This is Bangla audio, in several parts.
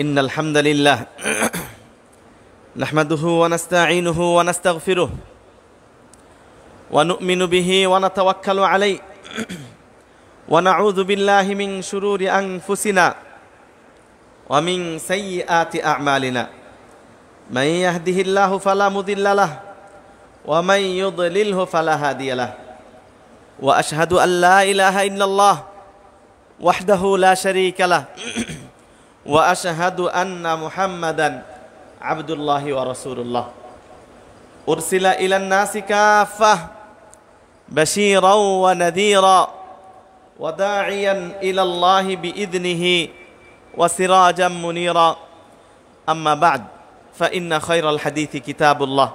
إن الحمد لله نحمده ونستعينه ونستغفره ونؤمن به ونتوكل عليه ونعوذ بالله من شرور أنفسنا ومن سيئات أعمالنا من يهده الله فلا مضل له ومن يضلله فلا هادي له وأشهد أن لا إله إلا الله وحده لا شريك له وأشهد أن محمدا عبد الله ورسول الله أرسل إلى الناس كافة بشيرا ونذيرا وداعيا إلى الله بإذنه وسراجا منيرا أما بعد فإن خير الحديث كتاب الله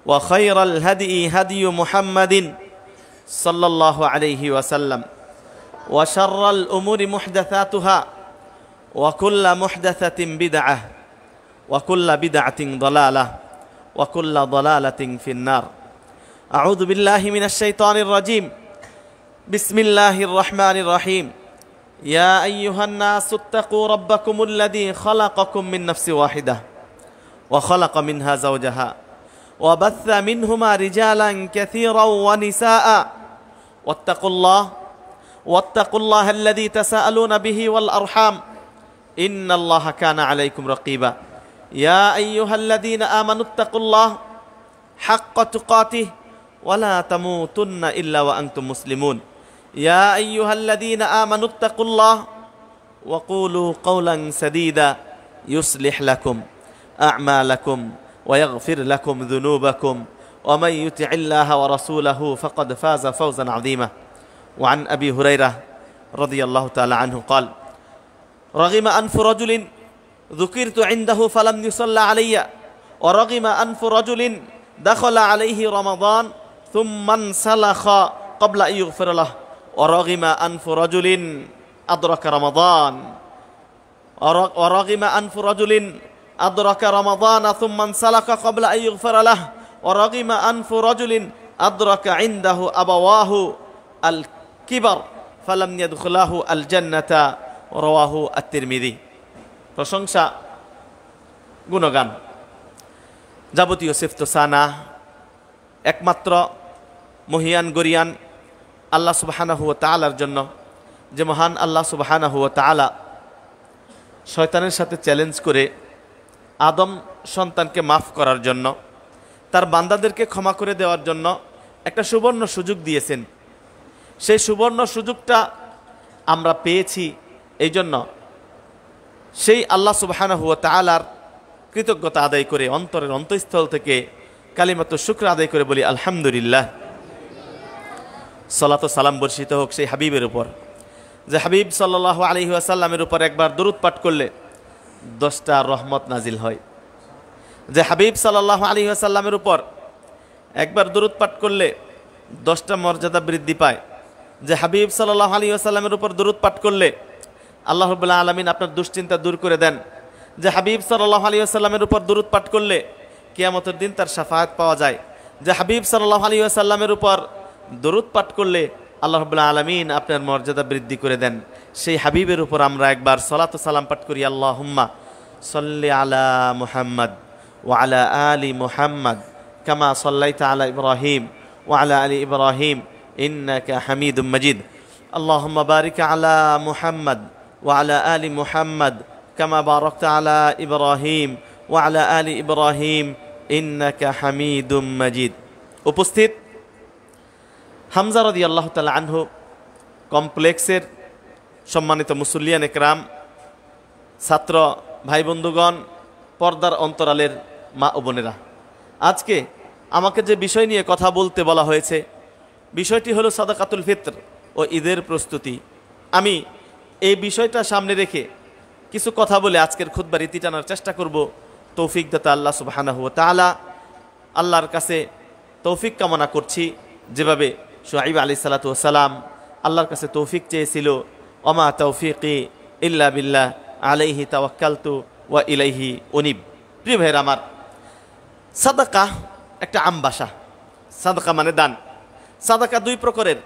وخير الهدي هدي محمد صلى الله عليه وسلم وشر الأمور محدثاتها وكل محدثة بدعة وكل بدعة ضلالة وكل ضلالة في النار أعوذ بالله من الشيطان الرجيم بسم الله الرحمن الرحيم يا أيها الناس اتقوا ربكم الذي خلقكم من نفس واحدة وخلق منها زوجها وبث منهما رجالا كثيرا ونساء واتقوا الله الذي تساءلون به والأرحام إن الله كان عليكم رقيبا يا أيها الذين آمنوا اتقوا الله حق تقاته ولا تموتن إلا وأنتم مسلمون يا أيها الذين آمنوا اتقوا الله وقولوا قولا سديدا يصلح لكم أعمالكم ويغفر لكم ذنوبكم ومن يطع الله ورسوله فقد فاز فوزا عظيما وعن أبي هريرة رضي الله تعالى عنه قال رغم أنف رجل ذكرت عنده فلم يصلى علي ورغم أنف رجل دخل عليه رمضان ثم انسلخ قبل أن يغفر له ورغم أنف رجل أدرك رمضان ورغم أنف رجل أدرك رمضان ثم انسلخ قبل أن يغفر له ورغم أنف رجل أدرك عنده أبواه الكبر فلم يدخله الجنة রাওয়াহু আত-তিরমিযি। প্রশংসা গুণগান যাবতীয় সিফত সানা একমাত্র মহিয়ান গরিয়ান আল্লাহ সুবহানাহু ওয়া তাআলার জন্য, যে মহান আল্লাহ সুবহানাহু ওয়া তাআলা শয়তানের সাথে চ্যালেঞ্জ করে আদম সন্তানকে মাফ করার জন্য, তার বান্দাদেরকে ক্ষমা করে দেওয়ার জন্য একটা সুবর্ণ সুযোগ দিয়েছেন। সেই সুবর্ণ সুযোগটা আমরা পেয়েছি। এই জন্য সেই আল্লাহ সুবহানাহু ওয়া তাআলার কৃতজ্ঞতা আদায় করে অন্তরের অন্তঃস্থল থেকে কালিমাতু শুকর আদায় করে বলি আলহামদুলিল্লাহ। সালাত ও সালাম বর্ষিত হোক সেই হাবিবের উপর, যে হাবিব সাল্লাল্লাহু আলাইহি ওয়াসাল্লামের উপর একবার দরুদ পাঠ করলে 10টা রহমত নাজিল হয়। যে হাবিব সাল্লাল্লাহু আলাইহি ওয়াসাল্লামের উপর একবার দরুদ পাঠ করলে 10টা মর্যাদা বৃদ্ধি পায়। যে হাবিব সাল্লাল্লাহু আলাইহি ওয়াসাল্লামের উপর দরুদ পাঠ করলে আল্লাহ রাব্বুল আলামিন আপনার দুশ্চিন্তা দূর করে দেন। যে হাবিব সাল্লাল্লাহু আলাইহি ওয়াসাল্লামের উপর দরুদ পাঠ করলে কিয়ামতের দিন তার শাফাআত পাওয়া যায়। যে হাবিব সাল্লাল্লাহু আলাইহি ওয়াসাল্লামের উপর দরুদ পাঠ করলে আল্লাহ রাব্বুল আলামিন আপনার মর্যাদা বৃদ্ধি করে দেন। সেই হাবিবের উপর আমরা একবার সালাত ও সালাম পাঠ করি। আল্লাহুম্মা সাল্লি আলা মুহাম্মদ ওয়া আলা আলি মুহাম্মদ কামা সাল্লাইতা আলা ইব্রাহিম ওয়া আলা আলি ইব্রাহিম ইন্নাকা হামিদুম মাজিদ। আল্লাহুম্মা বারিক আলা মুহাম্মদ ওয়া আলা আলি মুহাম্মদ কামা বারাকতা আলা ইব্রাহিম ওয়া আলা আলি ইব্রাহিম ইন্নাকা হামিদুম মাজিদ। উপস্থিত হামজা রাদিয়াল্লাহু তাআলা আনহু কমপ্লেক্সের সম্মানিত মুসল্লিয়ান একরাম, ছাত্র ভাই বন্ধুগণ, পর্দার অন্তরালের মা ও বোনেরা, আজকে আমাকে যে বিষয় নিয়ে কথা বলতে বলা হয়েছে, বিষয়টি হলো সাদাকাতুল ফিত্র ও ঈদের প্রস্তুতি। আমি এই বিষয়টা সামনে রেখে কিছু কথা বলে আজকের খুতবার ইতি টানার চেষ্টা করব। তৌফিক দাতা আল্লাহ সুবহানাহু ওয়া তাআলা, আল্লাহর কাছে তৌফিক কামনা করছি। যেভাবে শুআইব আলাইহিস সালাতু ওয়াস সালাম আল্লাহর কাছে তৌফিক চেয়েছিল, ওমা তৌফিকি ইল্লা বিল্লাহ আলাইহি তাওয়াক্কালতু ওয়া ইলাইহি উনিব। প্রিয় ভাইয়ের আমার, সাদাকা একটা আম ভাষা। সাদাকা মানে দান। সাদাকা দুই প্রকারের,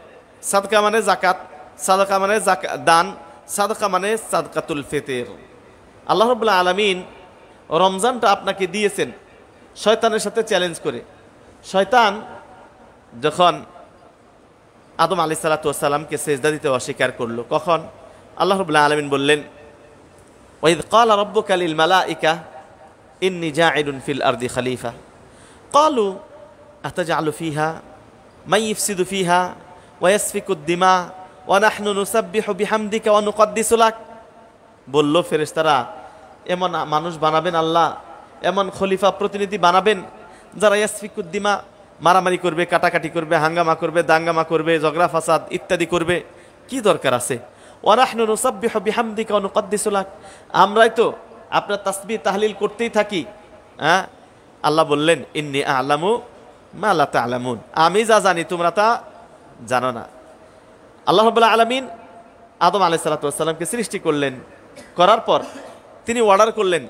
সাদাকা মানে জাকাত, সাদাকা মানে দান, সাদাকা মানে সাদকাতুল ফিতর। আল্লাহ রাব্বুল আলামিন রমজানটা আপনাকে দিয়েছেন শয়তানের সাথে চ্যালেঞ্জ করে। শয়তান যখন আদম আলাইহিস সালাতু ওয়াস সালামকে সিজদা দিতে অস্বীকার করলো, কখন? আল্লাহ রাব্বুল আলামিন বললেন, ওয়াইদ ক্বালা রাব্বুকা লিল মালাইকা ইন্নী জাইলুন ফিল আরদি খলিফা ক্বালু আতাজআলু ফিহা মান ইফসিদু ফিহা ওয়া ইয়াসফিকুদ দিমা ওয়া নাহনু নুসাব্বিহু বিহামদিকা ওয়া নুকদ্দিসু লাক। বলল, ফেরেশতারা, এমন মানুষ বানাবেন আল্লাহ, এমন খলিফা প্রতিনিধি বানাবেন যারা ইয়াসফিকুদ দিমা, মারামারি করবে, কাটাকাটি করবে, হাঙ্গামা করবে, দাঙ্গামা করবে, ঝগড়া ফাসাদ ইত্যাদি করবে। কি দরকার আছে? ওয়া নাহনু নুসাব্বিহু বিহামদিকা ওয়া নুকদ্দিসু লাক, আমরাই তো আপনার তাসবিহ তাহলিল করতেই থাকি। হ্যাঁ, আল্লাহ বললেন, ইন্নী আ'লামু মা লা তা'লামুন, আমি যা জানি তোমরা তা জানো না। আল্লাহ রাব্বুল আলামিন আদম আলাইহিস সালাতু ওয়াস সালামকে সৃষ্টি করলেন, করার পর তিনি অর্ডার করলেন,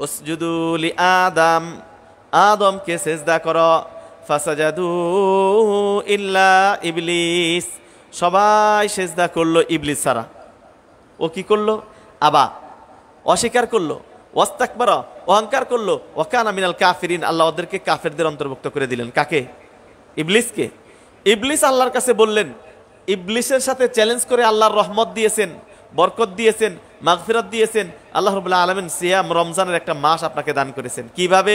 উসজুদু লি আদম, আদমকে সিজদা করো। ফাসাজাদু ইল্লা ইবলিস, সবাই সিজদা করলো ইবলিস ছাড়া। ও কি করলো? আবা, অস্বীকার করলো, ওয়াস্তাকবারা, অহংকার করলো, ওয়া কানা মিনাল কাফিরিন, আল্লাহ ওদেরকে কাফেরদের অন্তর্ভুক্ত করে দিলেন। কাকে? ইবলিসকে। ইবলিস আল্লাহর কাছে বললেন, ইবলিসের সাথে চ্যালেঞ্জ করে আল্লাহর রহমত দিয়েছেন, বরকত দিয়েছেন, মাগফিরাত দিয়েছেন। আল্লাহ রাব্বুল আলামিন সিয়াম, রমজানের একটা মাস আপনাকে দান করেছেন। কিভাবে?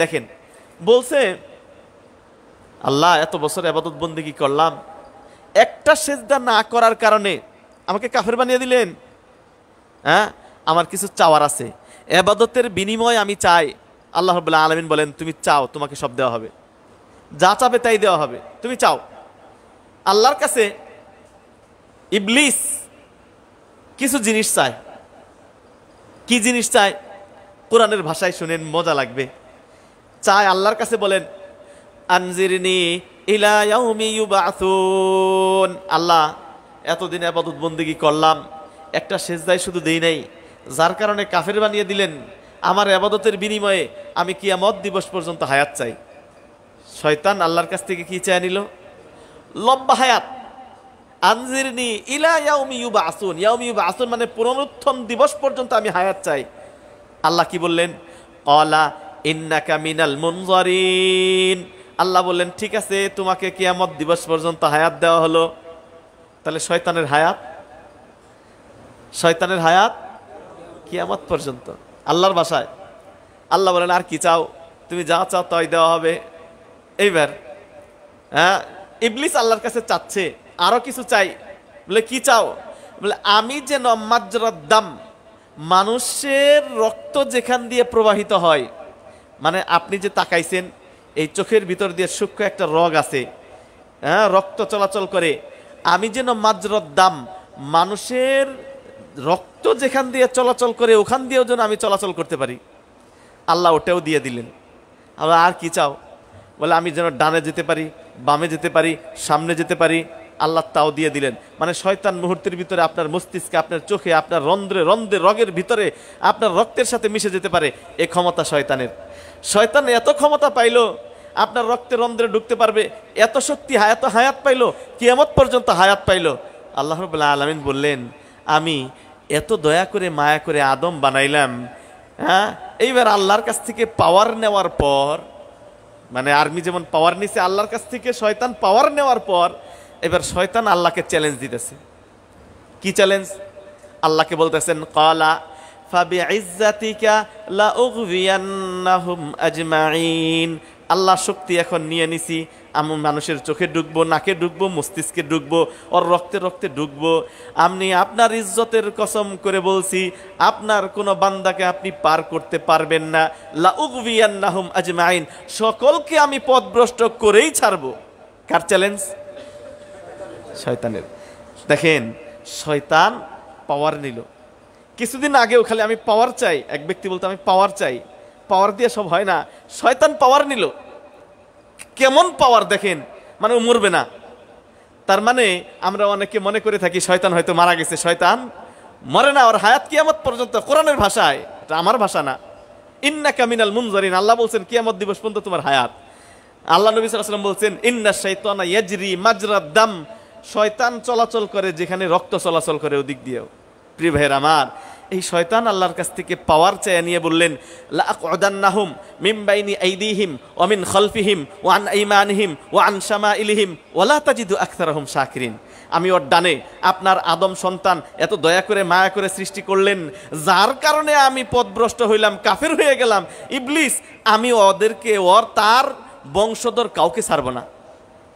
দেখেন, বলছে, আল্লাহ এত বছর ইবাদত বন্দেগী করলাম, একটা সিজদা না করার কারণে আমাকে কাফের বানিয়ে দিলেন। হ্যাঁ, আমার কিছু চাওয়ার আছে, ইবাদতের বিনিময় আমি চাই। আল্লাহ রাব্বুল আলামিন বলেন, তুমি চাও, তোমাকে সব দেওয়া হবে, যা চাবে তাই দেওয়া হবে, তুমি চাও। আল্লাহর কাছে ইবলিস কিছু জিনিস চায়। কি জিনিস চায়? কোরআনের ভাষায় শুনেন, মজা লাগবে। চায়, আল্লাহর কাছে বলেন, আনজিরনি ইলা ইয়াউমি ইউবাসুন, আল্লাহ এতদিন ইবাদত বন্দেগী করলাম, একটা সিজদায় শুধু দেই নাই, যার কারণে কাফের বানিয়ে দিলেন। আমার ইবাদতের বিনিময়ে আমি কিয়ামত দিবস পর্যন্ত হায়াত চাই। শয়তান আল্লাহর কাছ থেকে কি চেয়ে নিল? লম্বা হায়াত। আনজিরনি ইলা ইয়াউমি ইউবাসুন, ইয়াউমি ইউবাসুন মানে পুনরুত্থান দিবস পর্যন্ত আমি হায়াত চাই। আল্লাহ কি বললেন? ক্বালা ইন্নাকা মিনাল মুনজারিন, আল্লাহ বললেন, ঠিক আছে, তোমাকে কিয়ামত দিবস পর্যন্ত হায়াত দেওয়া হলো। তাহলে শয়তানের হায়াত, শয়তানের হায়াত কিয়ামত পর্যন্ত। আল্লাহর ভাষায় আল্লাহ বলেন, আর কি চাও? তুমি যা চাও তাই দেওয়া হবে। এইবার হ্যাঁ, ইবলিস আল্লাহর কাছে চাচ্ছে আরো কিছু চাই। বলে কি চাও? বলে আমি যেন মাজরাদ দাম, মানুষের রক্ত যেখান দিয়ে প্রবাহিত হয়, মানে আপনি যে তাকাইছেন এই চোখের ভিতর দিয়ে সূক্ষ্ম একটা রগ আছে, হ্যাঁ, রক্ত চলাচল করে, আমি যেন মাজরাদ দাম, মানুষের রক্ত যেখান দিয়ে চলাচল করে ওখান দিয়েও যেন আমি চলাচল করতে পারি। আল্লাহ ওটাও দিয়ে দিলেন। আল্লাহ আর কি চাও? বলে আমি যেন ডানে যেতে পারি, বামে যেতে পারি, সামনে যেতে পারি। আল্লাহ তাও দিয়ে দিলেন। মানে শয়তান মুহূর্তের ভিতরে আপনার মস্তিষ্কে, আপনার চোখে, আপনার রন্ধ্রে রন্ধ্রে রগের ভিতরে আপনার রক্তের সাথে মিশে যেতে পারে, এ ক্ষমতা শয়তানের। শয়তান এত ক্ষমতা পাইলো আপনার রক্তে রন্ধ্রে ঢুকতে পারবে, এত শক্তি, এত হায়াত পাইলো, কিয়ামত পর্যন্ত হায়াত পাইলো। আল্লাহ রাব্বুল আলামিন বললেন আমি এত দয়া করে মায়া করে আদম বানাইলাম, হ্যাঁ, এইবার আল্লাহর কাছ থেকে পাওয়ার নেওয়ার পর, মানে আর্মি যেমন পাওয়ার নিছে আল্লাহর কাছ থেকে, শয়তান পাওয়ার নেওয়ার পর এবার শয়তান আল্লাহকে চ্যালেঞ্জ দিতেছে। কি চ্যালেঞ্জ? আল্লাহকে বলতেছেন ক্বালা ফাবিইজ্জাতিকা লাউগবিয়ান্নাহুম আজমাইন। আল্লাহ শক্তি এখন নিয়ে নিছি, আমি মানুষের চোখে ঢুকবো, নাকে ঢুকবো, মস্তিষ্কে ঢুকবো, ওর রক্তে রক্তে ঢুকবো। আমি আপনার ইজ্জতের কসম করে বলছি আপনার কোনো বান্দাকে আপনি পার করতে পারবেন না। লাউগবিয়ান্নাহুম আজমাইন, সকলকে আমি পথভ্রষ্ট করেই ছাড়বো। কার চ্যালেঞ্জ? শয়তানের। দেখেন শয়তান পাওয়ার নিল। কিছুদিন আগেও খালি আমি পাওয়ার চাই, এক ব্যক্তি বলতো আমি পাওয়ার চাই, পাওয়ার দিয়ে সব হয় না। শয়তান পাওয়ার নিল। কেমন পাওয়ার দেখেন, মানে ও মরবে না। তার মানে আমরা অনেকে মনে করে থাকি শয়তান হয়তো মারা গেছে। শয়তান মরে না, ওর হায়াত কিয়ামত পর্যন্ত। কোরআনের ভাষায়, এটা আমার ভাষা না। ইন্নাকা মিনাল মুনজারিন, আল্লাহ বলছেন কিয়ামত দিবস পর্যন্ত তোমার হায়াত। আল্লাহ নবী সাল্লাল্লাহু আলাইহি ওয়াসাল্লাম বলছেন ইন্নাশ শাইতানা ইয়াজরি মাজরাদ দাম, শয়তান চলাচল করে যেখানে রক্ত চলাচল করে ওদিক দিয়েও। প্রিয় ভাইয়ের আমার, এই শয়তান আল্লাহর কাছ থেকে পাওয়ার চেয়ে নিয়ে বললেন লাআকউদান্নাহুম মিন বাইনি আইদিহিম ওয়া মিন খালফিহিম ওয়া আন আইমানিহিম ওয়া আন শামাইলিহিম ওয়া লা তাজিদু আকসারাহুম শাকিরিন। আমি ওর ডানে, আপনার আদম সন্তান এত দয়া করে মায়া করে সৃষ্টি করলেন, যার কারণে আমি পথভ্রষ্ট হইলাম, কাফের হয়ে গেলাম, ইবলিস, আমি ওদেরকে, ওর তার বংশধর কাউকে ছাড়ব না।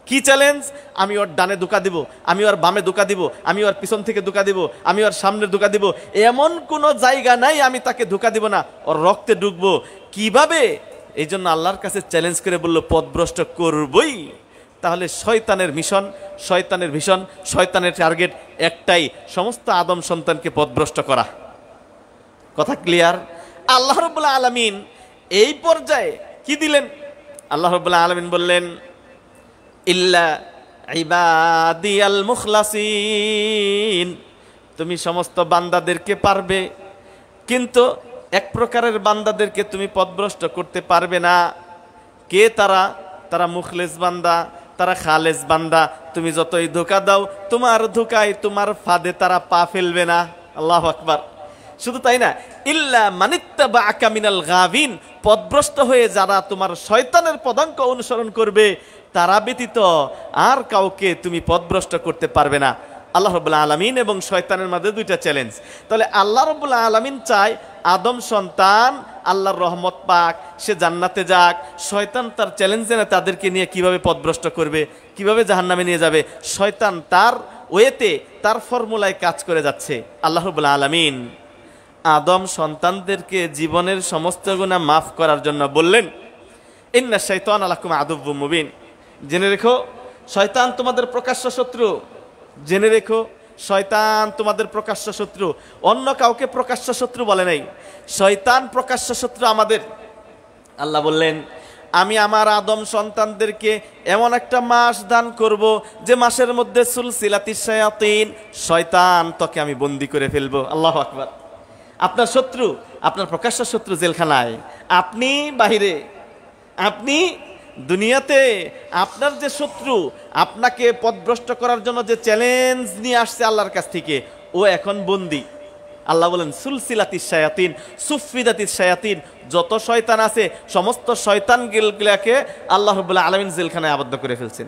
কি চ্যালেঞ্জ? আমি ওর ডানে ধোঁকা দিব, আমি ওর বামে ধোঁকা দিব, আমি ওর পিছন থেকে ধোঁকা দিব, আমি ওর সামনে ধোঁকা দিব, এমন কোনো জায়গা নাই আমি তাকে ধোঁকা দিব না, ওর রক্তে ঢুকবো। কিভাবে? এই জন্য আল্লাহর কাছে চ্যালেঞ্জ করে বলল পথভ্রষ্ট করবই। তাহলে শয়তানের মিশন, শয়তানের ভিশন, শয়তানের টার্গেট একটাই, সমস্ত আদম সন্তানকে পথভ্রষ্ট করা। কথা ক্লিয়ার? আল্লাহ রাব্বুল আলামিন এই পর্যায়ে কি দিলেন? আল্লাহ রাব্বুল আলামিন বললেন ইল্লা ইবাদিয়াল মুখলাসিন, তুমি সমস্ত বান্দাদেরকে পারবে, কিন্তু এক প্রকারের বান্দাদেরকে তুমি পথভ্রষ্ট করতে পারবে না। কে তারা? তারা মুখলেস বান্দা, তারা খালেস বান্দা। তুমি যতই ধোঁকা দাও, তোমার ধোঁকায়, তোমার ফাঁদে তারা পা ফেলবে না। আল্লাহু আকবার। শুধু তাই না, ইল্লা মানিত্তাবাআকা মিনাল গাবিন, পথভ্রষ্ট হয়ে যারা তোমার শয়তানের পদাঙ্ক অনুসরণ করবে তারা ব্যতীত আর কাউকে তুমি পথভ্রষ্ট করতে পারবে না। আল্লাহ রাব্বুল আলামিন এবং শয়তানের মধ্যে দুইটা চ্যালেঞ্জ। তাহলে আল্লাহ রাব্বুল আলামিন চায় আদম সন্তান আল্লাহর রহমত পাক, সে জান্নাতে যাক। শয়তান তার চ্যালেঞ্জে না তাদেরকে নিয়ে কিভাবে পথভ্রষ্ট করবে, কিভাবে জাহান্নামে নিয়ে যাবে, শয়তান তার ওয়েতে, তার ফর্মুলায় কাজ করে যাচ্ছে। আল্লাহ রাব্বুল আলামিন আদম সন্তানদেরকে জীবনের সমস্ত গুনাহ মাফ করার জন্য বললেন ইন্নাশ শাইতানা লাকুম আদুউম মুবিন। জেনে রেখো শয়তান তোমাদের প্রকাশ্য শত্রু। জেনে রেখো শয়তান তোমাদের প্রকাশ্য শত্রু, অন্য কাউকে প্রকাশ্য শত্রু বলে নাই। শয়তান প্রকাশ্য শত্রু আমাদের। আল্লাহ বললেন আমি আমার আদম সন্তানদেরকে এমন একটা মাস দান করব যে মাসের মধ্যে সুলসিলাতিশ শায়াতিন, শয়তান তোকে আমি বন্দী করে ফেলবো। আল্লাহু আকবার। আপনার শত্রু, আপনার প্রকাশ্য শত্রু জেলখানায়, আপনি বাহিরে, আপনি দুনিয়াতে। আপনার যে শত্রু আপনাকে পথভ্রষ্ট করার জন্য যে চ্যালেঞ্জ নিয়ে আসছে আল্লাহর কাছ থেকে, ও এখন বন্দী। আল্লাহ বলেন সুলসিলাতিশ শায়াতিন সুফিদাতিশ শায়াতিন, যত শয়তান আছে সমস্ত শয়তান গুলাকে আল্লাহ রাব্বুল আলামিন জেলখানায় আবদ্ধ করে ফেলছেন,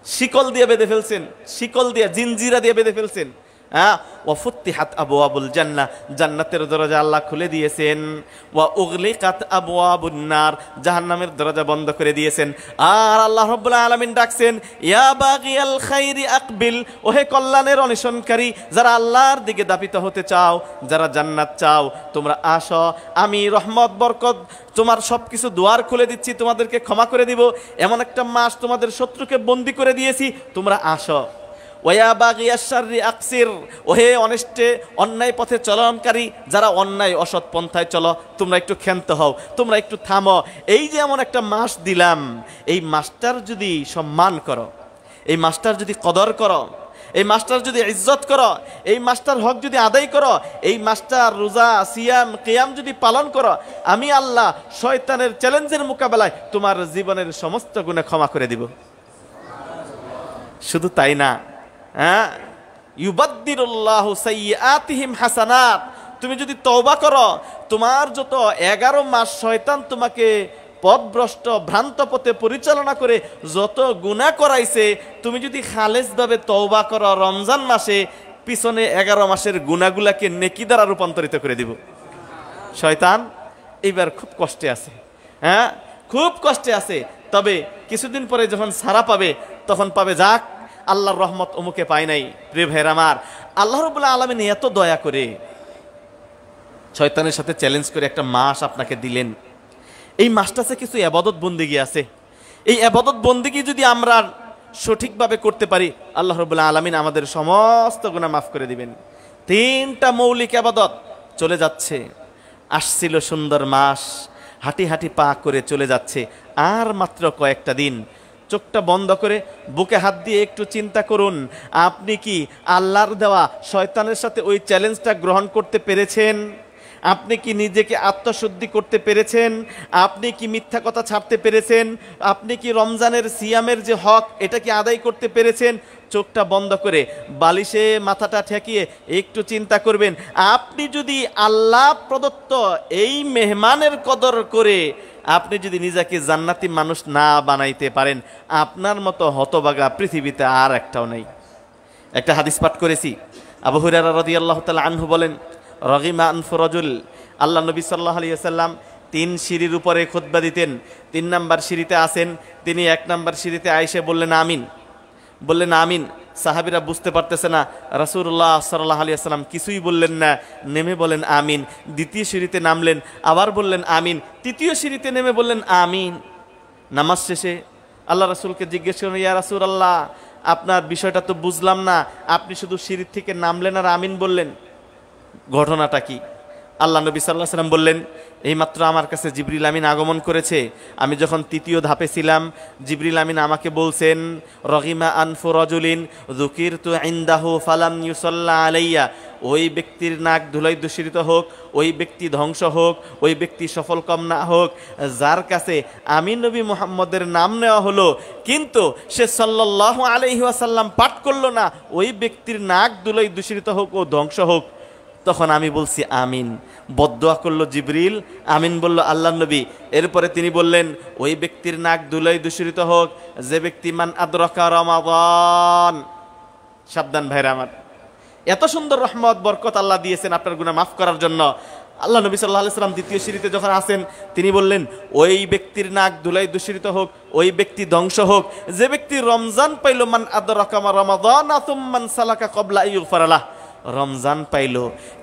শিকল দিয়ে বেঁধে ফেলছেন, শিকল দিয়ে, জিনজিরা দিয়ে বেঁধে ফেলছেন। হ্যাঁ, ওয়া ফুত্তিহাত আবওয়াবুল জান্নাহ, জান্নাতের দরজা আল্লাহ খুলে দিয়েছেন। ওয়া উগলিকাত আবওয়াবুন নার, জাহান্নামের দরজা বন্ধ করে দিয়েছেন। আর আল্লাহ রাব্বুল আলামিন ডাকছেন, ইয়া বাগিয়াল খাইরি আকবিল, ওহে কল্যাণের অন্বেষণকারী, যারা আল্লাহর দিকে দাপিত হতে চাও, যারা জান্নাত চাও, তোমরা আসো, আমি রহমত বরকত তোমার সবকিছু দুয়ার খুলে দিচ্ছি, তোমাদেরকে ক্ষমা করে দিব। এমন একটা মাস তোমাদের শত্রুকে বন্দী করে দিয়েছি, তোমরা আসো। ওয়া বাগিয়াশ শাররি আকসির, ওহে অনিষ্টে অন্যায় পথে চলনকারী, যারা অন্যায় অসৎ পন্থায় চলো, তোমরা একটু ক্ষান্ত হও, তোমরা একটু থামো। এই যে এমন একটা মাস দিলাম, এই মাসটার যদি সম্মান করো, এই মাসটার যদি কদর করো, এই মাসটার যদি ইজ্জত করো, এই মাসটার হক যদি আদায় করো, এই মাসটার রোজা সিয়াম কিয়াম যদি পালন করো, আমি আল্লাহ শয়তানের চ্যালেঞ্জের মোকাবেলায় তোমার জীবনের সমস্ত গুনাহ ক্ষমা করে দিব। শুধু তাই না, হ্যাঁ, ইউবাদদিরুল্লাহু সাইয়্যাতিহিম হাসানাত, তুমি যদি তওবা করো, তোমার যত 11 মাস শয়তান তোমাকে পথভ্রষ্ট ভ্রান্ত পথে পরিচালনা করে যত গুনাহ করাইছে, তুমি যদি খালেসভাবে তওবা করো রমজান মাসে, পিছনে 11 মাসের গুনাহগুলাকে নেকি দ্বারা রূপান্তরিত করে দিব। শয়তান এইবার খুব কষ্টে আছে, হ্যাঁ, খুব কষ্টে আছে। তবে কিছুদিন পরে যখন ছাড়া পাবে, তখন পাবে যাক আল্লাহর রহমত অমুকে পায় নাই। প্রিয় ভাইয়ের আমার, আল্লাহ রাব্বুল আলামিন এত দয়া করে শয়তানের সাথে চ্যালেঞ্জ করে একটা মাস আপনাকে দিলেন। এই মাসটাতে কিছু ইবাদত বন্দেগী আছে, এই ইবাদত বন্দেগী যদি আমরা সঠিকভাবে করতে পারি, আল্লাহ রাব্বুল আলামিন আমাদের সমস্ত গুনাহ মাফ করে দিবেন। 3টা মৌলিক ইবাদত চলে যাচ্ছে। আসছিল সুন্দর মাস, হাঁটি হাঁটি পা করে চলে যাচ্ছে, আর মাত্র কয়েকটা দিন। চোখটা বন্ধ করে বুকে হাত দিয়ে একটু চিন্তা করুন, আপনি কি আল্লাহর দেওয়া শয়তানের সাথে ওই চ্যালেঞ্জটা গ্রহণ করতে পেরেছেন? আপনি কি নিজেকে আত্মশুদ্ধি করতে পেরেছেন? আপনি কি মিথ্যা কথা ছাড়তে পেরেছেন? আপনি কি রমজানের সিয়ামের যে হক, এটা কি আদায় করতে পেরেছেন? চোখটা বন্ধ করে বালিশে মাথাটা ঠেকিয়ে একটু চিন্তা করবেন, আপনি যদি আল্লাহ প্রদত্ত এই মেহমানের কদর করে আপনি যদি নিজেকে জান্নাতি মানুষ না বানাইতে পারেন, আপনার মতো হতভাগা পৃথিবীতে আর একটাও নেই। একটা হাদিস পাঠ করেছি, আবু হুরায়রা রাদিয়াল্লাহু তাআলা আনহু বলেন, রগিমা আনফু রাজুল, আল্লাহ নবী সাল্লাল্লাহু আলাইহি ওয়াসাল্লাম 3 সিঁড়ির উপরে খুতবা দিতেন। 3 নাম্বার সিঁড়িতে আসেন তিনি, 1 নাম্বার সিঁড়িতে আইসে বললেন আমিন, বললেন আমিন। সাহাবীরা বুঝতে পারতেছে না, রাসূলুল্লাহ সাল্লাল্লাহু আলাইহি ওয়াসাল্লাম কিছুই বললেন না, নেমে বলেন আমিন। দ্বিতীয় সিঁড়িতে নামলেন, আবার বললেন আমিন। তৃতীয় সিঁড়িতে নেমে বললেন আমিন। নামাজ শেষে আল্লাহ রাসূলকে জিজ্ঞেস করলেন, ইয়া রাসূলুল্লাহ, আপনার বিষয়টা তো বুঝলাম না, আপনি শুধু সিঁড়ি থেকে নামলেন আর আমিন বললেন, ঘটনাটা কি? আল্লাহ নবী সাল্লাল্লাহু আলাইহি ওয়াসাল্লাম বললেন, এইমাত্র আমার কাছে জিবরিল আমিন আগমন করেছে। আমি যখন 3য় ধাপে ছিলাম, জিবরিল আমিন আমাকে বলছেন, রগিমা আনফু রাজুলিন যুকিরতু ইনদাহু ফালাম ইউসাল্লা আলাইয়া, ওই ব্যক্তির নাক ধুলাই দূষিত হোক, ওই ব্যক্তি ধ্বংস হোক, ওই ব্যক্তি সফল কাম না হোক, যার কাছে আমি নবী মুহাম্মদের নাম নেওয়া হলো কিন্তু সে সাল্লাল্লাহু আলাইহি ওয়াসাল্লাম পাঠ করলো না, ওই ব্যক্তির নাক ধুলাই দূষিত হোক ও ধ্বংস হোক। তখন আমি বলছি আমিন। বদদোয়া করলো জিবরিল, আমিন বলল আল্লাহ নবী। এরপরে তিনি বললেন, ওই ব্যক্তির নাক ধুলাই দূষিত হোক যে ব্যক্তি মান আদরাকা রমাদান। সাবধান ভাইরা আমার, এত সুন্দর রহমত বরকত আল্লাহ দিয়েছেন আপনার গুনাহ মাফ করার জন্য। আল্লাহ নবী সাল্লাল্লাহু আলাইহি ওয়াসাল্লাম 2য় সিঁড়িতে যখন আসেন, তিনি বললেন, ওই ব্যক্তির নাক ধুলাই দূষিত হোক, ওই ব্যক্তি ধ্বংস হোক যে ব্যক্তি রমজান পাইল, মান আদরাকা রমাদান সুম্মা সালাকা ক্বাবলা ইগফার লাহ, রমজান পাইল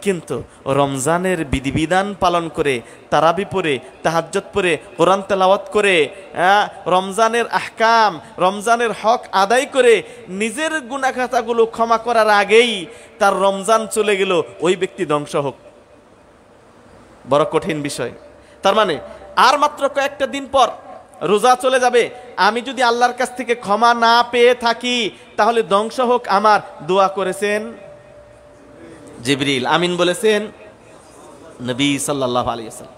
কিন্তু রমজানের বিধিবিধান পালন করে, তারাবি পড়ে, তাহাজ্জুদ পড়ে, কোরআন তেলাওয়াত করে, রমজানের আহকাম, রমজানের হক আদায় করে নিজের গুনাহ খাতাগুলো ক্ষমা করার আগেই তার রমজান চলে গেল, ওই ব্যক্তি ধ্বংস হোক। বড় কঠিন বিষয়। তার মানে আর মাত্র কয়েকটা দিন পর রোজা চলে যাবে। আমি যদি আল্লাহর কাছ থেকে ক্ষমা না পেয়ে থাকি, তাহলে ধ্বংস হোক আমার। দোয়া করেছেন জিবরিল, আমিন বলেছেন নবী সাল্লাল্লাহু আলাইহি ওয়াসাল্লাম।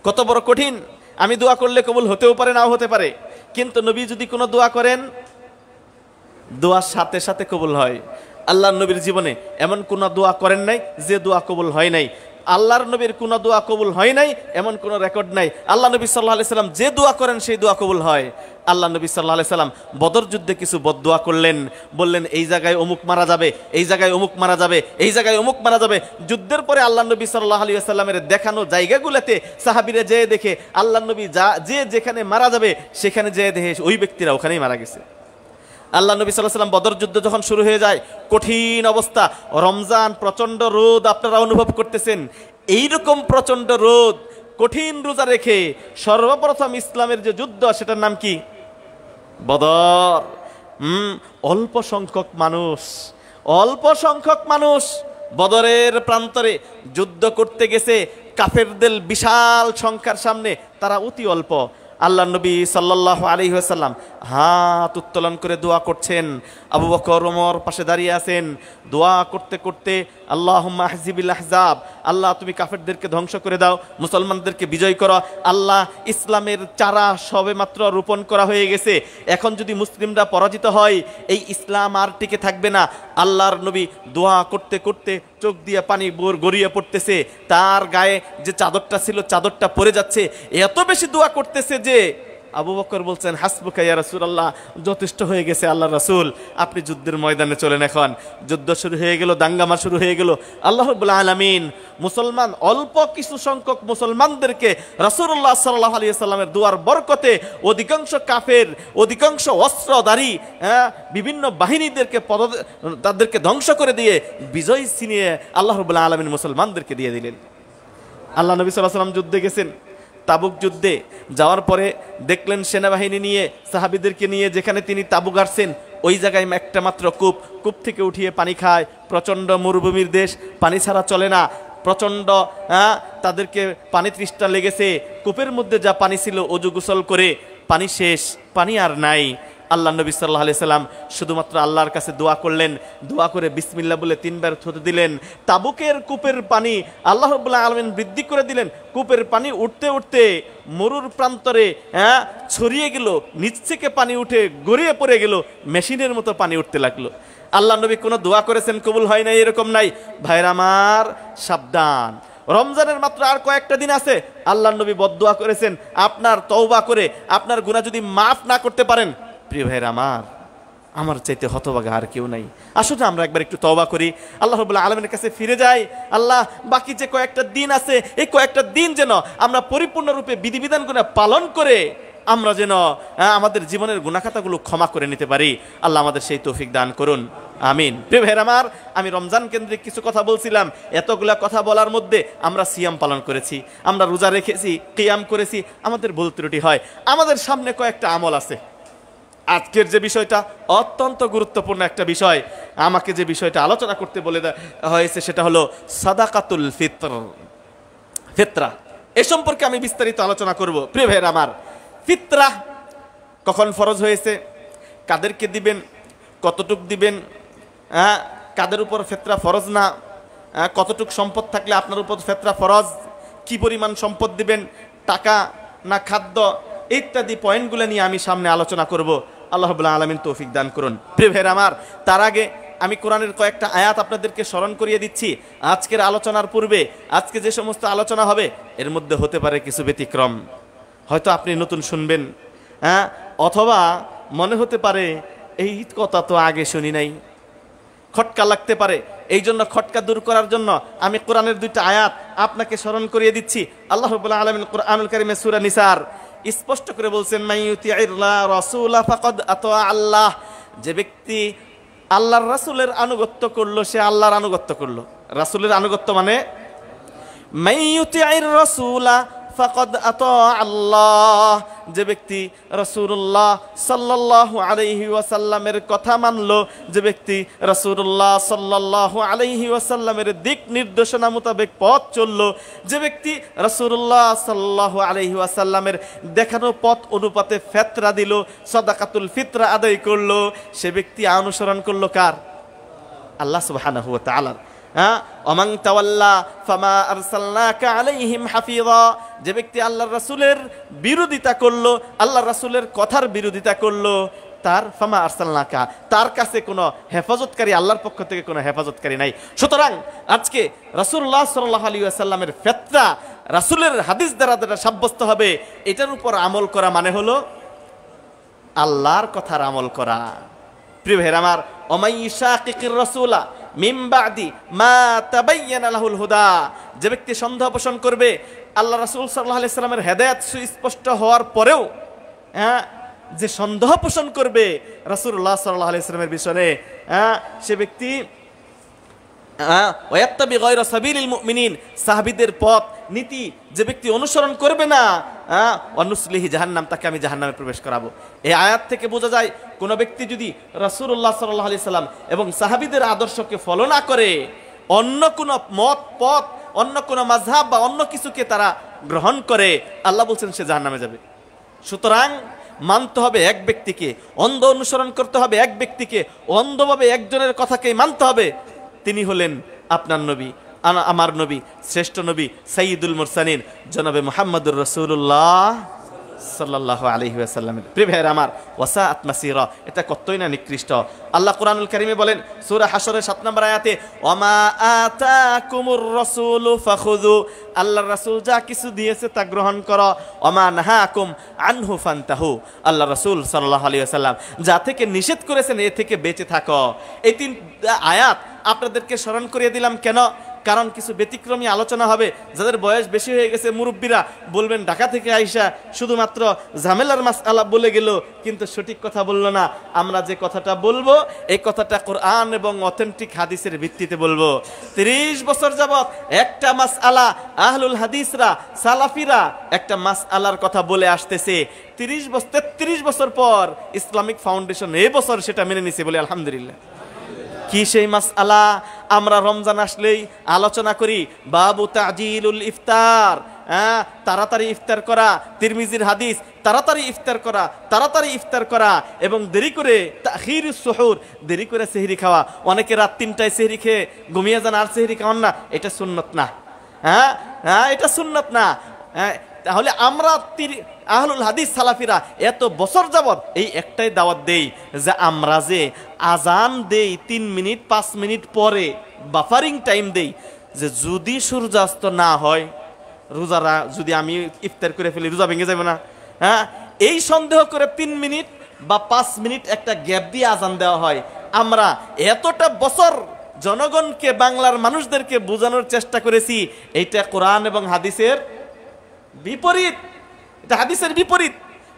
কত বড় কঠিন! আমি দোয়া করলে কবুল হতেও পারে, নাও হতে পারে, কিন্তু নবী যদি কোনো দোয়া করেন, দোয়ার সাথে সাথে কবুল হয়। আল্লাহ নবীর জীবনে এমন কোন দোয়া করেন নাই যে দোয়া কবুল হয় নাই। আল্লাহর নবীর কোনো দোয়া কবুল হয় নাই এমন কোনো রেকর্ড নাই। আল্লাহ নবী সাল্লাল্লাহু আলাইহি সাল্লাম যে দোয়া করেন সেই দোয়া কবুল হয়। আল্লাহ নবী সাল্লাল্লাহু আলাইহি সাল্লাম বদর যুদ্ধে কিছু বদদোয়া করলেন, বললেন এই জায়গায় অমুক মারা যাবে, এই জায়গায় অমুক মারা যাবে, এই জায়গায় অমুক মারা যাবে। যুদ্ধের পরে আল্লাহ নবী সাল্লাল্লাহু আলাইহি সাল্লামের দেখানো জায়গাগুলোতে সাহাবীরা যেয়ে দেখে আল্লাহ নবী যেখানে মারা যাবে সেখানে যেয়ে দেখে ওই ব্যক্তিরা ওখানেই মারা গেছে। আল্লাহ নবী সাল্লাল্লাহু আলাইহি সাল্লাম বদর যুদ্ধ যখন শুরু হয়ে যায়, কঠিন অবস্থা, রমজান, প্রচণ্ড রোদ আপনারা অনুভব করতেছেন। এইরকম প্রচণ্ড রোদ, কঠিন রোজা রেখে সর্বপ্রথম ইসলামের যে যুদ্ধ সেটার নাম কি? বদর। অল্প সংখ্যক মানুষ বদরের প্রান্তরে যুদ্ধ করতে গেছে কাফেরদের বিশাল সংখ্যার সামনে, তারা অতি অল্প। আল্লাহ নবী সাল্লাল্লাহু আলাইহি ওয়াসাল্লাম হাত উত্তোলন করে দোয়া করছেন, আবু বকর ওমর পাশে দাঁড়িয়ে আছেন। দোয়া করতে করতে আল্লাহুম্মা আহজিবিল আহজাব, আল্লাহ তুমি কাফেরদেরকে ধ্বংস করে দাও, মুসলমানদেরকে বিজয় করো। আল্লাহ ইসলামের চারা সবে মাত্র রোপণ করা হয়ে গেছে, এখন যদি মুসলিমরা পরাজিত হয় এই ইসলাম আর টিকে থাকবে না। আল্লাহর নবী দোয়া করতে করতে চোখ দিয়ে পানি গড়িয়ে পড়তেছে, তার গায়ে যে চাদরটা ছিল চাদরটা পড়ে যাচ্ছে, এত বেশি দোয়া করতেছে যে আবু বকর বলছেন হাসবুকা ইয়া রাসূলুল্লাহ, যথেষ্ট হয়ে গেছে আল্লাহ রাসূল, আপনি যুদ্ধের ময়দানে চলেন। এখন যুদ্ধ শুরু হয়ে গেল, দাঙ্গামা শুরু হয়ে গেল। আল্লাহ রাব্বুল আলামিন মুসলমান অল্প কিছু সংখ্যক মুসলমানদেরকে রাসূলুল্লাহ সাল্লাল্লাহু আলাইহি ওয়াসাল্লামের দুয়ার বরকতে অধিকাংশ কাফের, অধিকাংশ অস্ত্রধারী বিভিন্ন বাহিনীদেরকে তাদেরকে ধ্বংস করে দিয়ে বিজয় ছিনিয়ে আল্লাহ রাব্বুল আলামিন মুসলমানদেরকে দিয়ে দিলেন। আল্লাহ নবী সাল্লাল্লাহু আলাইহি ওয়াসাল্লাম যুদ্ধে গেছেন, তাবুক যুদ্ধে যাওয়ার পরে দেখলেন সেনাবাহিনী নিয়ে, সাহাবীদেরকে নিয়ে যেখানে তিনি তাবু গাড়ছেন ওই জায়গায় একটা মাত্র কূপ থেকে উঠিয়ে পানি খায়। প্রচণ্ড মরুভূমির দেশ, পানি ছাড়া চলে না, প্রচণ্ড তাদেরকে পানি তৃষ্ণা লেগেছে। কূপের মধ্যে যা পানি ছিল অজু গোসল করে পানি শেষ, পানি আর নাই। আল্লাহ নবী সাল্লাল্লাহু আলাইহি সাল্লাম শুধুমাত্র আল্লাহর কাছে দোয়া করলেন, দোয়া করে বিসমিল্লাহ বলে 3 বার থুতু দিলেন। তাবুকের কূপের পানি আল্লাহ রাব্বুল আলামিন বৃদ্ধি করে দিলেন। কূপের পানি উঠতে উঠতে মরুর প্রান্তরে ছড়িয়ে গেল, নিচ থেকে পানি উঠে গড়িয়ে পড়ে গেল, মেশিনের মতো পানি উঠতে লাগলো। আল্লাহ নবী কোনো দোয়া করেছেন কবুল হয় নাই এরকম নাই। ভাইরা আমার সাবধান, রমজানের মাত্র আর কয়েকটা দিন আছে। আল্লাহ নবী বদদোয়া করেছেন, আপনার তওবা করে আপনার গুনাহ যদি মাফ না করতে পারেন, প্রিয় ভাইরা আমার চাইতে হতভাগা আর কেউ নাই। আসলে আমরা একবার একটু তওবা করি, আল্লাহ রাব্বুল আলামিনের কাছে ফিরে যাই। আল্লাহ বাকি যে কয়েকটা দিন আছে এই কয়েকটা দিন যেন আমরা পরিপূর্ণরূপে বিধিবিধানগুলো পালন করে আমরা যেন আমাদের জীবনের গুনাহখাতাগুলো ক্ষমা করে নিতে পারি। আল্লাহ আমাদের সেই তৌফিক দান করুন, আমিন। প্রিয় ভাইরা আমি রমজান কেন্দ্রিক কিছু কথা বলছিলাম। এতগুলা কথা বলার মধ্যে আমরা সিয়াম পালন করেছি, আমরা রোজা রেখেছি, কিয়াম করেছি, আমাদের ভুল ত্রুটি হয়। আমাদের সামনে কয়েকটা আমল আছে। আজকের যে বিষয়টা অত্যন্ত গুরুত্বপূর্ণ একটা বিষয়, আমাকে যে বিষয়টা আলোচনা করতে বলে হয়েছে সেটা হলো সাদাকাতুল ফিতরা। এ সম্পর্কে আমি বিস্তারিত আলোচনা করব। প্রিয় ভাইরা ফিতরা কখন ফরজ হয়েছে, কাদেরকে দিবেন, কতটুক দিবেন, কাদের উপর ফিতরা ফরজ না, কতটুক সম্পদ থাকলে আপনার উপর ফিতরা ফরজ, কি পরিমাণ সম্পদ দিবেন, টাকা না খাদ্য, ইত্যাদি পয়েন্টগুলো নিয়ে আমি সামনে আলোচনা করব। আল্লাহ রাব্বুল আলামিন তৌফিক দান করুন। প্রিয় ভাইরা তার আগে আমি কোরআনের কয়েকটা আয়াত আপনাদেরকে স্মরণ করিয়ে দিচ্ছি। আজকের আলোচনার পূর্বে আজকে যে সমস্ত আলোচনা হবে এর মধ্যে হতে পারে কিছু ব্যতিক্রম। হয়তো আপনি নতুন শুনবেন, অথবা মনে হতে পারে এই কথা তো আগে শুনি নাই, খটকা লাগতে পারে। এই জন্য খটকা দূর করার জন্য আমি কোরআনের 2টা আয়াত আপনাকে স্মরণ করিয়ে দিচ্ছি। আল্লাহ রাব্বুল আলামিন কোরআনুল কারীমে সূরা নিসার স্পষ্ট করে বলছেন, মাইয়ুতিইল্লাহ রাসূলা ফাকাদ আতা আল্লাহ, যে ব্যক্তি আল্লাহর রাসূলের আনুগত্য করলো সে আল্লাহর আনুগত্য করলো। রাসূলের আনুগত্য মানে মাইয়ুতিইর রাসূলা ফাকাদ আতা আল্লাহ, যে ব্যক্তি রাসূলুল্লাহ সাল্লাল্লাহু আলাইহি ওয়াসাল্লামের কথা মানলো, যে ব্যক্তি রাসূলুল্লাহ সাল্লাল্লাহু আলাইহি ওয়াসাল্লামের দিক নির্দেশনা মোতাবেক পথ চললো, যে ব্যক্তি রাসূলুল্লাহ সাল্লাল্লাহু আলাইহি ওয়াসাল্লামের দেখানো পথ অনুপাতে ফিতরা দিল, সাদাকাতুল ফিতরা আদায় করলো, সে ব্যক্তি অনুসরণ করলো কার? আল্লাহ সুবহানাহু ওয়া তাআলা। ওমান তাওয়াল্লা ফামা আরসালনাকা আলাইহিম হাফিযা, যে ব্যক্তি আল্লাহর রাসূলের বিরোধিতা করলো, আল্লাহর রাসূলের কথার বিরোধিতা করলো, তার ফামা আরসালনাকা, তার কাছে কোনো হেফাজতকারী, আল্লাহর পক্ষ থেকে কোনো হেফাজতকারী নাই। সুতরাং আজকে রাসূলুল্লাহ সাল্লাল্লাহু আলাইহি ওয়াসাল্লামের ফিতরা, রাসূলের হাদিস দ্বারা যেটা সাব্যস্ত হবে, এটার উপর আমল করা মানে হলো আল্লাহর কথার আমল করা। প্রিয় ভাইরা আমার, ওমাই শাকিকির রাসূলা মিন বাদি মা তাবায়্যানা লাহুল হুদা, যে ব্যক্তি সন্দেহ পোষণ করবে আল্লাহ রাসূল সাল্লাল্লাহু আলাইহি সাল্লামের হেদায়েত সুস্পষ্ট হওয়ার পরেও, যে সন্দেহ পোষণ করবে রাসূলুল্লাহ সাল্লাল্লাহু আলাইহি সাল্লামের বিষয়ে, সে ব্যক্তি ওয়াত্তাবি গায়রা সাবিলিল মুমিনিন, সাহাবীদের পথ নীতি যে ব্যক্তি অনুসরণ করবে না, ওয়ানুসলিহি জাহান্নাম, তাকে আমি জাহান্নামে প্রবেশ করাবো। এই আয়াত থেকে বোঝা যায় কোন ব্যক্তি যদি রাসূলুল্লাহ সাল্লাল্লাহু আলাইহি সাল্লাম এবং সাহাবীদের আদর্শকে ফলো না করে, অন্য কোন মত পথ, অন্য কোন মাযহাব বা অন্য কিছুকে তারা গ্রহণ করে, আল্লাহ বলছেন সে জাহান্নামে যাবে। সুতরাং মানতে হবে এক ব্যক্তিকে, অন্ধ অনুসরণ করতে হবে এক ব্যক্তিকে, অন্ধভাবে একজনের কথাকেই মানতে হবে। তিনি হলেন আপনার নবী, আমার নবী, শ্রেষ্ঠ নবী, সাইয়্যিদুল মুরসালিন, জনাবে মুহাম্মদুর রাসূলুল্লাহ সাল্লাল্লাহু আলাইহি ওয়াসাল্লামের। প্রিয় ভাইরা আমার, ওয়াসাআত মাসীরা, এটা কতই না নিকৃষ্ট। আল্লাহ কোরআনুল কারীমে বলেন সূরা হাশরের 7 নম্বর আয়াতে, ওয়ামা আতাকুমুর রাসূলু ফাখুযু, আল্লাহর রাসূল যা কিছু দিয়েছে তা গ্রহণ করো, ওয়ামা নাহাকুম আনহু ফান্তাহু, আল্লাহ রাসূল সাল্লাল্লাহু আলাইহি ওয়াসাল্লাম যা থেকে নিষেধ করেছেন এ থেকে বেঁচে থাকো। এই 3 আয়াত আপনাদেরকে স্মরণ করিয়ে দিলাম কেন? কারণ কিছু ব্যতিক্রমী আলোচনা হবে। যাদের বয়স বেশি হয়ে গেছে, মুরব্বীরা বলবেন ঢাকা থেকে আইসা শুধুমাত্র ঝামেলার মাসআলা বলে গেল, কিন্তু সঠিক কথা বলল না। আমরা যে কথাটা বলবো এই কথাটা কোরআন এবং অথেন্টিক হাদিসের ভিত্তিতে বলবো। 30 বছর যাবত একটা মাসআলা আহলুল হাদিসরা, সালাফিরা একটা মাসআলার কথা বলে আসতেছে। 33 বছর পর ইসলামিক ফাউন্ডেশন এই বছর সেটা মেনে নিছে, বলে আলহামদুলিল্লাহ। কি সেই মাসআলা? আমরা রমজান আসলেই আলোচনা করি, বাবু তাজিলুল ইফতার, তাড়াতাড়ি ইফতার করা, তিরমিজির হাদিস, তাড়াতাড়ি ইফতার করা, তাড়াতাড়ি ইফতার করা এবং দেরি করে তাখিরুস সুহুর, দেরি করে সেহরি খাওয়া। অনেকে রাত 3টায় সেহরি খেয়ে ঘুমিয়ে যান, আর সেহরি খাওয়ান না, এটা সুন্নত না। এটা সুন্নত না। তাহলে আমরা আহলুল হাদিস সালাফিরা এত বছর যাবত এই একটাই দাওয়াত দেই যে আমরা যে আজান দেই 3 মিনিট 5 মিনিট পরে বাফারিং টাইম দেই, যে যদি সূর্যাস্ত না হয়, রোজারা যদি আমি ইফতার করে ফেলি রোজা ভেঙে যাবে না, এই সন্দেহ করে 3 মিনিট বা 5 মিনিট একটা গ্যাপ দিয়ে আজান দেওয়া হয়। আমরা এতটা বছর জনগণকে, বাংলার মানুষদেরকে বোঝানোর চেষ্টা করেছি এইটা কোরআন এবং হাদিসের বিপরীত, এটা হাদিসের বিপরীত।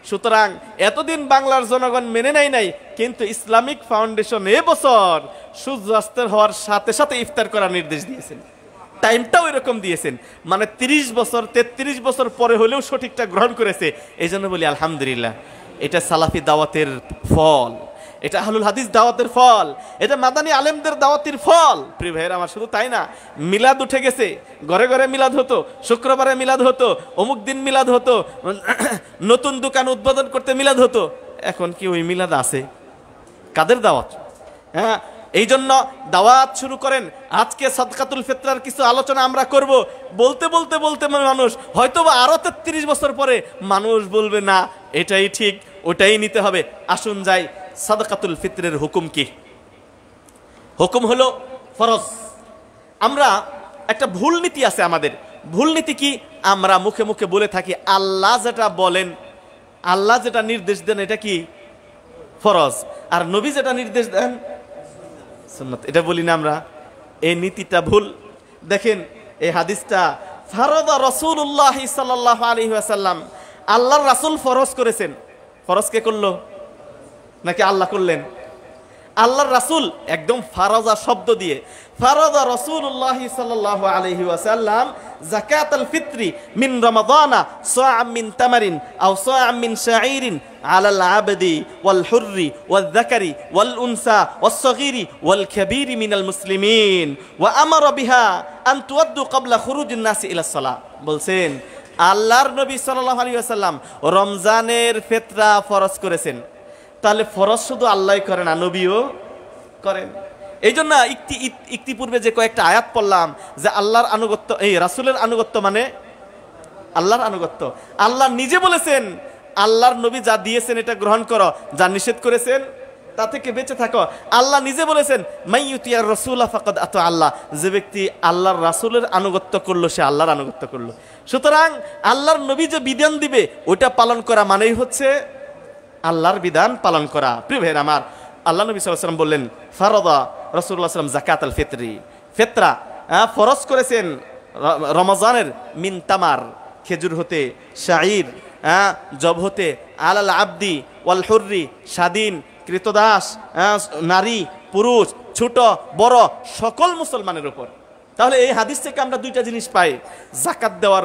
সুতরাং এতদিন বাংলার জনগণ মেনে নেয় নাই, কিন্তু ইসলামিক ফাউন্ডেশন এবছর সূর্যাস্তের হওয়ার সাথে সাথে ইফতার করার নির্দেশ দিয়েছেন, টাইমটাও এরকম দিয়েছেন। মানে 30 বছর 33 বছর পরে হলেও সঠিকটা গ্রহণ করেছে। এই জন্য বলি আলহামদুলিল্লাহ, এটা সালাফি দাওয়াতের ফল, এটা আহলুল হাদিস দাওয়াতের ফল, এটা মাদানী আলেমদের দাওয়াতের ফল। প্রিয় ভাইয়েরা আমার, শুধু তাই না, মিলাদ উঠে গেছে, ঘরে ঘরে মিলাদ হতো, শুক্রবারে মিলাদ হতো, অমুক দিন মিলাদ হতো, নতুন দোকান উদ্বোধন করতে মিলাদ হতো। এখন কি ওই মিলাদ আছে? কাদের দাওয়াত? এই জন্য দাওয়াত শুরু করেন। আজকে সাদকাতুল ফিতরার কিছু আলোচনা আমরা করব। বলতে বলতে বলতে মানুষ হয়তোবা আরো 33 বছর পরে মানুষ বলবে না এটাই ঠিক, ওটাই নিতে হবে। আসুন যাই, সাদকাতুল ফিতরের হুকুম কি? হুকুম হলো ফরজ। আমরা একটা ভুল নীতি আছে আমাদের। ভুল নীতি কি? আমরা মুখে মুখে বলে থাকি আল্লাহ যেটা বলেন, আল্লাহ যেটা নির্দেশ দেন এটা কি? ফরজ। আর নবী যেটা নির্দেশ দেন সুন্নাত, এটা বলি না আমরা। এই নীতিটা ভুল। দেখেন এই হাদিসটা, ফারাদা রাসূলুল্লাহ সাল্লাল্লাহু আলাইহি ওয়াসাল্লাম, আল্লাহর রাসূল ফরজ করেছেন। ফরজ কে করলো? নাকি আল্লাহ করলেন? আল্লাহর রাসূল একদম ফারাজা শব্দ দিয়ে, ফারাদা রাসূলুল্লাহ সাল্লাল্লাহু আলাইহি ওয়াসাল্লাম যাকাতুল ফিত্রি মিন রমাদানা সাআম মিন তামারিন আও সাআম মিন শাঈরিন আলাল আবদি ওয়াল হুররি ওয়াল যাকারি ওয়াল উনসা ওয়াস সাগীরি ওয়াল কাবীরি মিনাল মুসলিমিন ওয়া আমারা বিহা আন তুআদ্দু ক্বাবলা খুরুজিন নাসি ইলা সালাহ। বলছেন আল্লাহর নবী সাল্লাল্লাহু আলাইহি ওয়াসাল্লাম রমজানের ফিতরা ফরজ করেছেন। তাহলে ফরজ শুধু আল্লাহই করে না, নবীও করেন। এই জন্য ইতিপূর্বে যে কয়েকটা আয়াত পড়লাম যে আল্লাহর আনুগত্য, এই রাসূলের আনুগত্য মানে আল্লাহর আনুগত্য। আল্লাহ নিজে বলেছেন আল্লাহর নবী যা দিয়েছেন এটা গ্রহণ করো, যা নিষেধ করেছেন তা থেকে বেঁচে থাকো। আল্লাহ নিজে বলেছেন মাইয়ুতিয়ার রাসূলা ফাকাদ আতা আল্লাহ, যে ব্যক্তি আল্লাহর রাসূলের আনুগত্য করলো সে আল্লাহর আনুগত্য করলো। সুতরাং আল্লাহর নবী যে বিধান দিবে ওটা পালন করা মানেই হচ্ছে আল্লাহর বিধান পালন করা। প্রিয় ভাইয়ের আমার, আল্লাহ নবী সাল্লাল্লাহু আলাইহি ওয়াসাল্লাম বললেন ফারাদা রাসূলুল্লাহ সাল্লাল্লাহু আলাইহি ওয়াসাল্লাম যাকাতাল ফিতরি, ফিতরা ফরজ করেছেন রমজানের মিন তামার, খেজুর হতে, শাঈর জব হতে, আলাল আবদি ওয়াল হুররি, স্বাধীন কৃতদাস, নারী পুরুষ, ছোট বড় সকল মুসলমানের উপর। তাহলে এই হাদিস থেকে আমরা দুইটা জিনিস পাই, যাকাত দেওয়ার,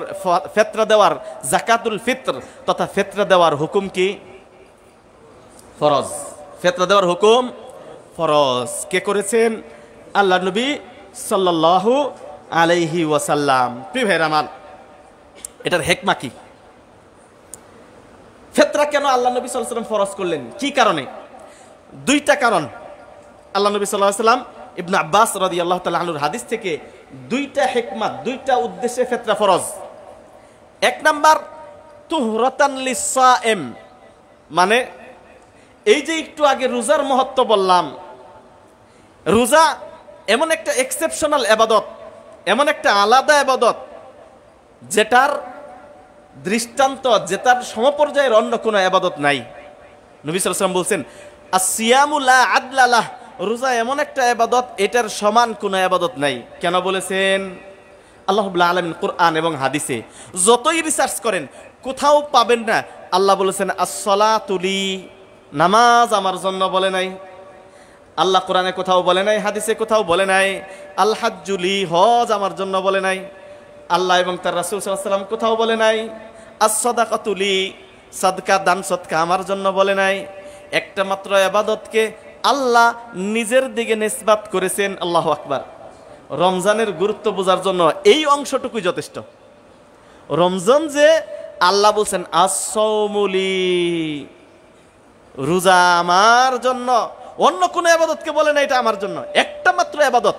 ফিতরা দেওয়ার, যাকাতুল ফিতর তথা ফিতরা দেওয়ার হুকুম কি ফরজ। ফিতরা দেওয়ার হুকুম ফরজ। কে করেছেন? আল্লাহ নবী সাল্লাল্লাহু আলাইহি ওয়াসাল্লাম। প্রিয় ভাইরা আমার, এটার হিকমা কি? ফিতরা কেন আল্লাহ নবী সাল্লাল্লাহু আলাইহি ওয়াসাল্লাম ফরজ করলেন? কি কারণে? দুইটা কারণ। আল্লাহ নবী সাল্লাল্লাহু আলাইহি ওয়াসাল্লাম ইবনে আব্বাস রাদিয়াল্লাহু তাআলা আনহুর হাদিস থেকে দুইটা হিকমত, দুইটা উদ্দেশ্যে ফিতরা ফরজ। এক নাম্বার তুহরাতান লিসাইম, মানে এই যে একটু আগে রোজার মহত্ব বললাম, রোজা এমন একটা এক্সেপশনাল ইবাদত, এমন একটা আলাদা ইবাদত যেটার দৃষ্টান্ত, যেটার সমপর্যায়ের অন্য কোনো ইবাদত নাই। নবী সাল্লাল্লাহু আলাইহি ওয়াসাল্লাম বলছেন আসিয়ামু লা আদলা লাহ, রোজা এমন একটা ইবাদত এটার সমান কোনো ইবাদত নাই। কেন বলেছেন? আল্লাহ রাব্বুল আলামিন কুরআন এবং হাদিসে যতই রিসার্চ করেন কোথাও পাবেন না আল্লাহ বলেছেন আস-সালাতু লি, নামাজ আমার জন্য বলে নাই। আল্লাহ কোরআনে কোথাও বলে নাই, হাদিসে কোথাও বলে নাই। আল হাজ্জু লি, হজ আমার জন্য বলে নাই। আল্লাহ এবং তার রাসূল সাল্লাল্লাহু আলাইহি ওয়াসাল্লাম কোথাও বলে নাই। আস-সাদাকাতু লি, সাদকা দান সদকা আমার জন্য বলে নাই। একটা মাত্র ইবাদতকে আল্লাহ নিজের দিকে নিসবাত করেছেন। আল্লাহু আকবার। রমজানের গুরুত্ব বোঝার জন্য এই অংশটুকুই যথেষ্ট। রমজান যে আল্লাহ বলছেন আস-সাওমু লি, রোজা আমার জন্য, অন্য কোন ইবাদতকে বলে না এটা আমার জন্য। একটা মাত্র ইবাদত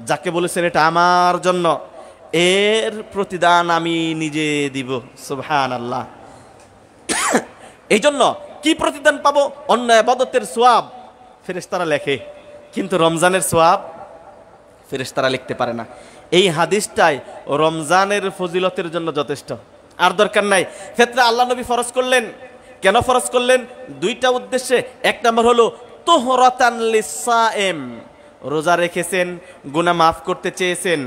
যাকে বলেছেন এটা আমার জন্য, এর প্রতিদান আমি নিজে দিব। সুবহানাল্লাহ। এই জন্য কি প্রতিদান পাবো? অন্য ইবাদতের সওয়াব ফেরেশতারা লেখে, কিন্তু রমজানের সওয়াব ফেরেশতারা লিখতে পারে না। এই হাদিসটাই রমজানের ফজিলতের জন্য যথেষ্ট, আর দরকার নাই। ফিতরা আল্লাহ নবী ফরজ করলেন। কেন ফরজ করলেন? দুইটা উদ্দেশ্যে। এক নম্বর হলো তুহরাতান লিসাইম, রোজা রেখেছেন, গুনাহ মাফ করতে চেয়েছেন।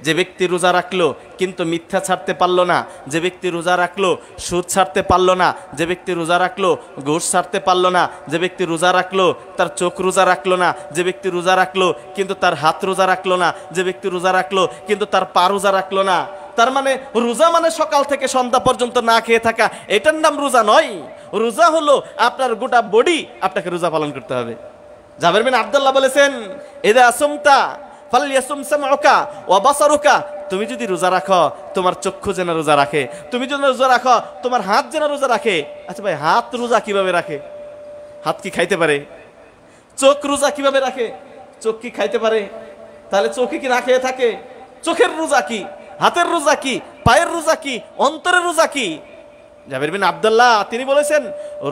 যে ব্যক্তি রোজা রাখলো কিন্তু মিথ্যা ছাড়তে পারলো না, যে ব্যক্তি রোজা রাখলো সুদ ছাড়তে পারলো না, যে ব্যক্তি রোজা রাখলো ঘুষ ছাড়তে পারলো না, যে ব্যক্তি রোজা রাখলো তার চোখ রোজা রাখলো না, যে ব্যক্তি রোজা রাখলো কিন্তু তার হাত রোজা রাখলো না, যে ব্যক্তি রোজা রাখলো কিন্তু তার পা রোজা রাখলো না। তার মানে রোজা মানে সকাল থেকে সন্ধ্যা পর্যন্ত না খেয়ে থাকা, এটার নাম রোজা নয়। রোজা হলো আপনার গোটা বডি আপনাকে রোজা পালন করতে হবে। জাবের বিন আব্দুল্লাহ বলেছেন ইদা আসুমতা ফালইয়াসুম সামউকা ওয়া বাসারুকা, তুমি যদি রোজা রাখো তোমার চক্ষু যেন রোজা রাখে, তুমি যদি রোজা রাখো তোমার হাত যেন রোজা রাখে। আচ্ছা ভাই, হাত রোজা কিভাবে রাখে? হাত কি খাইতে পারে? চোখ রোজা কিভাবে রাখে? চোখ কি খাইতে পারে? তাহলে চোখে কি না খেয়ে থাকে? চোখের রোজা কি? হাতের রোজা কি? পায়ের রোজা কি? অন্তরের রোজা কি? জাবের বিন আব্দুল্লাহ তিনি বলেছেন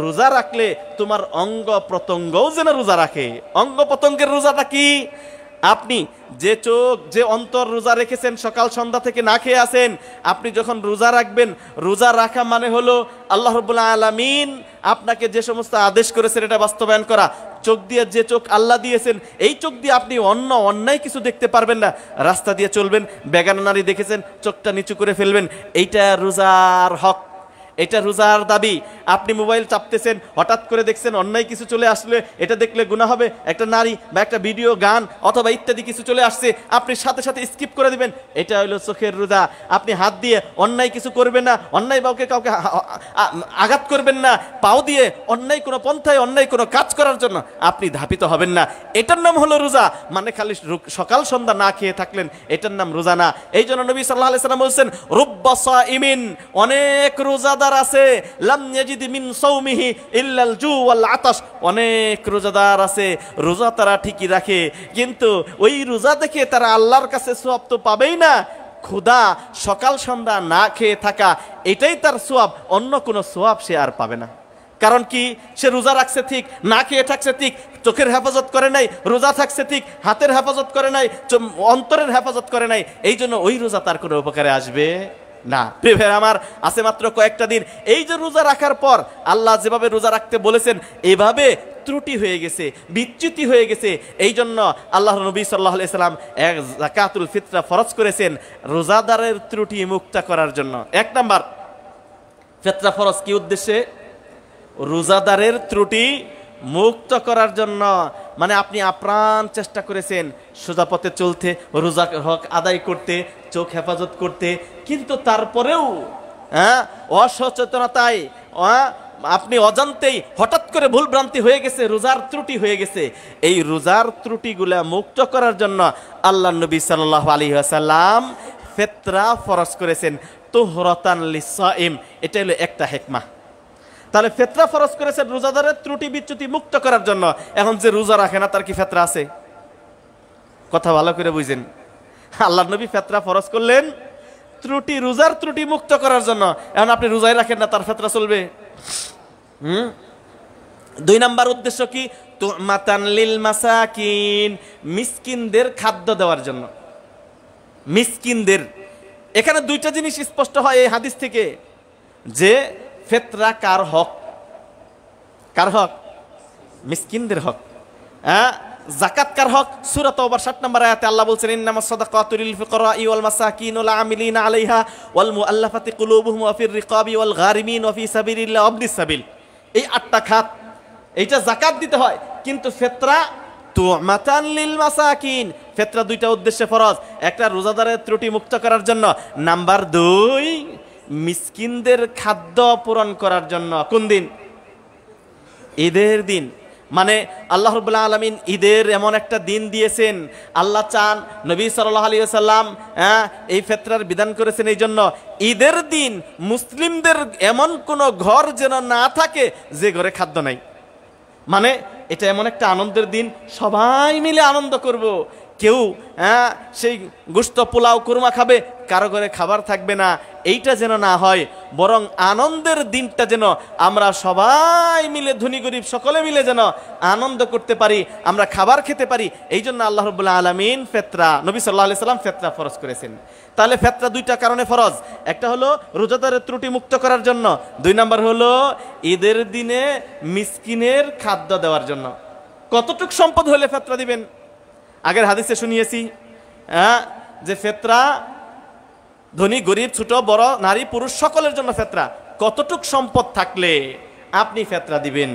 রোজা রাখলে তোমার অঙ্গ প্রত্যঙ্গও যেন রোজা রাখে। অঙ্গ প্রত্যঙ্গের রোজাটা কি? আপনি যে চোখ যে অন্তর রোজা রেখেছেন, সকাল সন্ধ্যা থেকে না খেয়ে আছেন, আপনি যখন রোজা রাখবেন, রোজা রাখা মানে হলো আল্লাহ রাব্বুল আলামিন আপনাকে যে সমস্ত আদেশ করেছেন এটা বাস্তবায়ন করা। চোখ দিয়ে, যে চোখ আল্লাহ দিয়েছেন, এই চোখ দিয়ে আপনি অন্যায় কিছু দেখতে পারবেন না। রাস্তা দিয়ে চলবেন, বেগানা নারী দেখেছেন, চোখটা নিচু করে ফেলবেন, এইটা রোজার হক, এটা রোজার দাবি। আপনি মোবাইল চাপতেছেন, হঠাৎ করে দেখছেন অন্যায় কিছু চলে আসলে, এটা দেখলে গুনাহ হবে, একটা নারী বা একটা ভিডিও গান অথবা ইত্যাদি কিছু চলে আসছে, আপনি সাথে সাথে স্কিপ করে দিবেন, এটা হলো চোখের রোজা। আপনি হাত দিয়ে অন্যায় কিছু করবেন না, অন্যায় কাউকে আঘাত করবেন না, পাও দিয়ে অন্যায় কোনো পন্থায় অন্যায় কোনো কাজ করার জন্য আপনি ধাপিত হবেন না, এটার নাম হলো রোজা। মানে খালি সকাল সন্ধ্যা না খেয়ে থাকলেন, এটার নাম রোজা না। এই জন্য নবী সাল্লাল্লাহু আলাইহি ওয়াসাল্লাম বলছেন রুব্বা সাইমিন, অনেক রোজাদার আছে লাম ইয়াজিদ মিন সাওমিহি ইল্লাল জু ওয়াল আতাশ, অনেক রোজাদার আছে রোজা তারা ঠিকই রাখে, কিন্তু ওই রোজা দেখে তারা আল্লাহর কাছে সওয়াব তো পাবেই না, ক্ষুধা সকাল সন্ধ্যা না খেয়ে থাকা, এটাই তার সোয়াব, অন্য কোনো সোয়াব সে আর পাবে না। কারণ কি, সে রোজা রাখছে ঠিক, না খেয়ে থাকছে ঠিক, চোখের হেফাজত করে নাই, রোজা থাকছে ঠিক, হাতের হেফাজত করে নাই, অন্তরের হেফাজত করে নাই, এই জন্য ওই রোজা তার কোনো উপকারে আসবে না। প্রিয় ভাই আমার, আছে মাত্র কয়েকটা দিন। এই যে রোজা রাখার পর আল্লাহ যেভাবে রোজা রাখতে বলেছেন এভাবে ত্রুটি হয়ে গেছে, বিচ্যুতি হয়ে গেছে, এই জন্য আল্লাহ নবী সাল্লাল্লাহু আলাইহি সাল্লাম এক যাকাতুল ফিতরা ফরজ করেছেন রোজাদারের ত্রুটি মুক্ত করার জন্য। এক নাম্বার, ফিতরা ফরজ কি উদ্দেশ্যে? রোজাদারের ত্রুটি মুক্ত করার জন্য। মানে আপনি আপ্রাণ চেষ্টা করেছেন সোজা পথে চলতে, রোজা হক আদায় করতে, চোখ হেফাজত করতে, কিন্তু তারপরেও অসচেতনতায় আপনি অজান্তেই হঠাৎ করে ভুলভ্রান্তি হয়ে গেছে, রোজার ত্রুটি হয়ে গেছে। এই রোজার ত্রুটিগুলা মুক্ত করার জন্য আল্লাহ নবী সাল্লাল্লাহু আলাইহি ওয়াসাল্লাম ফিতরা ফরজ করেছেন তুহরাতান লিসাইম। এটা হলো একটা হিকমা। তাহলে ফিতরা ফরজ করেছেন রোজাদারের ত্রুটি বিচ্যুতি মুক্ত করার জন্য। এখন যে রোজা রাখে না তার কি ফিতরা আছে? কথা ভালো করে বুঝেন। আল্লাহ নবী ফিতরা ফরজ করলেন ত্রুটি, রোজার ত্রুটি মুক্ত করার জন্য। এখন আপনি রোজাই রাখেন না, তার ফিতরা চলবে? দুই নাম্বার উদ্দেশ্য কি? তুমাতান লিল মাসাকিন, মিসকিনদের খাদ্য দেওয়ার জন্য। মিসকিনদের, এখানে দুইটা জিনিস স্পষ্ট হয় এই হাদিস থেকে, যে ফিতরা কার হক? কার হক? মিসকিনদের হক। যাকাত কার হক? সূরা তাওবার 60 নম্বর আয়াতে আল্লাহ বলছেন ইন্নামাস সাদাকাতু লিল ফুকারা'i ওয়াল মাসাকিন ওয়াল আমিলিনা আলাইহা ওয়াল মুআল্লাফাতি কুলুবুহুম ওয়া ফির রিকাবি ওয়াল গারিমিন ওয়া ফি সাবিলিল্লাহ ওয়াবনিস সাবিল। এই 8টা খাত, এইটা যাকাত দিতে হয়। কিন্তু ফিতরা তুমাতান লিল মাসাকিন, ফিতরা দুইটা উদ্দেশ্যে ফরজ। একটা রোজাদারের ত্রুটি মুক্ত করার জন্য, নাম্বার 2 মিসকিনদের খাদ্য পূরণ করার জন্য। কোন দিন? ঈদের দিন। মানে আল্লাহ রাব্বুল আলামিন ঈদের এমন একটা দিন দিয়েছেন, আল্লাহ চান, নবী সাল্লাল্লাহু আলাইহি ওয়াসাল্লাম এই ফিতরার বিধান করেছেন এই জন্য ঈদের দিন মুসলিমদের এমন কোনো ঘর যেন না থাকে যে ঘরে খাদ্য নাই। মানে এটা এমন একটা আনন্দের দিন, সবাই মিলে আনন্দ করব। কেউ সেই গোশত পোলাও কুরমা খাবে, কারো ঘরে খাবার থাকবে না, এইটা যেন না হয়। বরং আনন্দের দিনটা যেন আমরা সবাই মিলে, ধনী গরিব সকলে মিলে যেন আনন্দ করতে পারি, আমরা খাবার খেতে পারি। এই জন্য আল্লাহ রাব্বুল আলামিন ফিতরা, নবী সাল্লাল্লাহু আলাইহি সাল্লাম ফিতরা ফরজ করেছেন। তাহলে ফিতরা দুইটা কারণে ফরজ। একটা হলো রোজাদারের ত্রুটি মুক্ত করার জন্য, 2 নাম্বার হলো ঈদের দিনে মিসকিনের খাদ্য দেওয়ার জন্য। কতটুক সম্পদ হলে ফিতরা দিবেন? আগের হাদিসে শুনিয়েছি যে ফিতরা ধনী গরিব ছোট বড় নারী পুরুষ সকলের জন্য ফিতরা। কতটুক সম্পদ থাকলে আপনি ফিতরা দিবেন?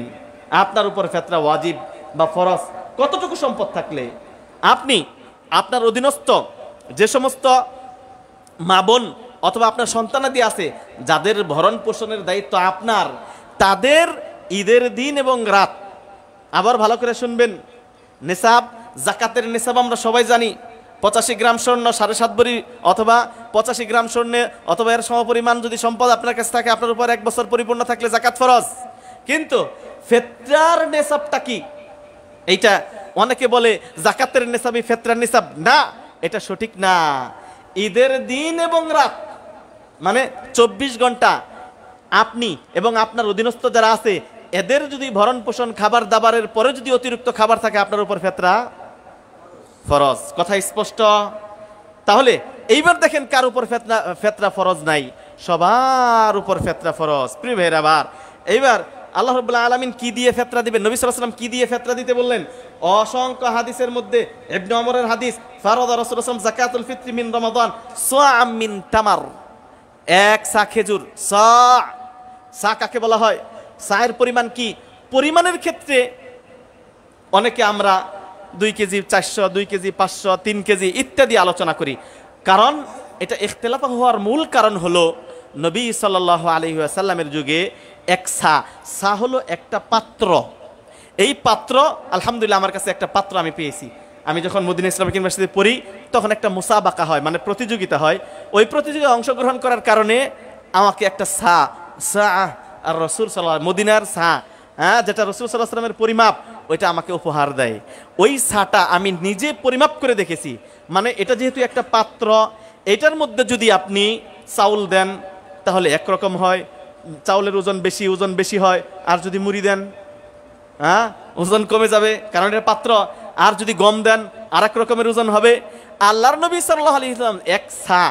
আপনার উপর ফিতরা ওয়াজিব বা ফরজ কতটুকু সম্পদ থাকলে? আপনি আপনার অধীনস্থ যে সমস্ত মা বোন অথবা আপনার সন্তানাদি আছে যাদের ভরণ পোষণের দায়িত্ব আপনার, তাদের ঈদের দিন এবং রাত, আবার ভালো করে শুনবেন, নিসাব, যাকাতের নিসাব আমরা সবাই জানি 85 গ্রাম স্বর্ণ 7.5 ভরি অথবা 85 গ্রাম স্বর্ণে অথবা এর সমপরিমাণ যদি সম্পদ আপনার কাছে থাকে, আপনার উপর 1 বছর পরিপূর্ণ থাকলে যাকাত ফরজ। কিন্তু ফিতরার নিসাবটা কি? এইটা অনেকে বলে যাকাতের নিসাবই ফিতরার নিসাব, না, এটা সঠিক না। ঈদের দিন এবং রাত মানে 24 ঘন্টা আপনি এবং আপনার অধীনস্থ যারা আছে এদের যদি ভরণ পোষণ খাবার দাবারের পরে যদি অতিরিক্ত খাবার থাকে আপনার উপর ফিতরা ফরজ। কথা স্পষ্ট? তাহলে এইবার দেখেন কার উপর ফিতরা ফরজ নাই? সবার উপর ফিতরা ফরজ। প্রিয় ভাইরা, আবার এইবার আল্লাহ রাব্বুল আলামিন কি দিয়ে ফিতরা দিবেন, নবী সাল্লাল্লাহু আলাইহি ওয়াসাল্লাম কি দিয়ে ফিতরা দিতে বললেন? অসংখ্য হাদিসের মধ্যে ইবনে ওমরের হাদিস, ফারাদা রাসূলুল্লাহ সাল্লাল্লাহু আলাইহি ওয়াসাল্লাম যাকাতুল ফিত্রি মিন রমাদান সাআম মিন তামার, 1 সা খেজুর। সা কাকে বলা হয়? সায়ের পরিমাণ কি? পরিমাণের ক্ষেত্রে অনেকে আমরা 2 কেজি 400, 2 কেজি 500, 3 কেজি ইত্যাদি আলোচনা করি। কারণ এটা ইখতিলাফ হওয়ার মূল কারণ হলো নবী সাল্লাল্লাহু আলাইহি ওয়াসাল্লামের যুগে 1 সা হলো একটা পাত্র। এই পাত্র, আলহামদুলিল্লাহ আমার কাছে একটা পাত্র আমি পেয়েছি। আমি যখন মদিনা ইসলামিক ইউনিভার্সিটিতে পড়ি তখন একটা মুসাবাকা হয়, মানে প্রতিযোগিতা হয়। ওই প্রতিযোগিতায় অংশগ্রহণ করার কারণে আমাকে একটা সা আর রাসূল সাল্লাল্লাহু মদিনার সা, যেটা রাসূল সাল্লাল্লাহু আলাইহি ওয়াসাল্লামের পরিমাপ, ওইটা আমাকে উপহার দেয়। ওই সাটা আমি নিজে পরিমাপ করে দেখেছি। মানে এটা যেহেতু একটা পাত্র, এটার মধ্যে যদি আপনি চাউল দেন তাহলে একরকম হয়, চাউলের ওজন বেশি হয়। আর যদি মুড়ি দেন, হ্যাঁ, ওজন কমে যাবে, কারণ এটা পাত্র। আর যদি গম দেন আর এক রকমের ওজন হবে। আল্লাহর নবী সাল্লাল্লাহু আলাইহি ওয়াসাল্লাম এক সা।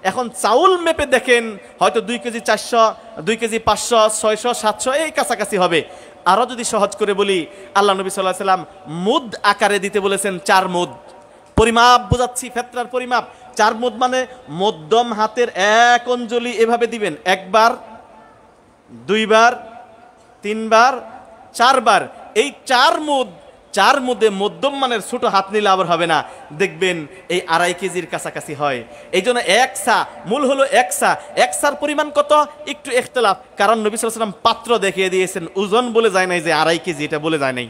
এখন চাউল মেপে দেখেন, হয়তো 2 কেজি 400, 2 কেজি 500, 600, 700 এই কাছাকাছি হবে। আরো যদি সহজ করে বলি, আল্লাহ নবী সাল্লাল্লাহু আলাইহি ওয়াসাল্লাম মুদ আকারে দিতে বলেছেন, 4 মুদ। পরিমাপ বোঝাচ্ছি, ফেতরার পরিমাপ 4 মুদ, মানে মধ্যম হাতের 1 অঞ্জলি এভাবে দিবেন, 1 বার, 2 বার, 3 বার, 4 বার। এই 4 মুদে মধ্যম মানের ছোট হাত নিলে আবার হবে না, দেখবেন এই 2.5 কেজির কাছাকাছি হয়। এই জন্য 1 সা, মূল হলো 1 সা। 1 সার পরিমাণ কত একটু ইখতিলাফ, কারণ নবী সাল্লাল্লাহু আলাইহি ওয়াসাল্লাম পাত্র দেখিয়ে দিয়েছেন, ওজন বলে যায় নাই যে 2.5 কেজি, এটা বলে যায় নাই,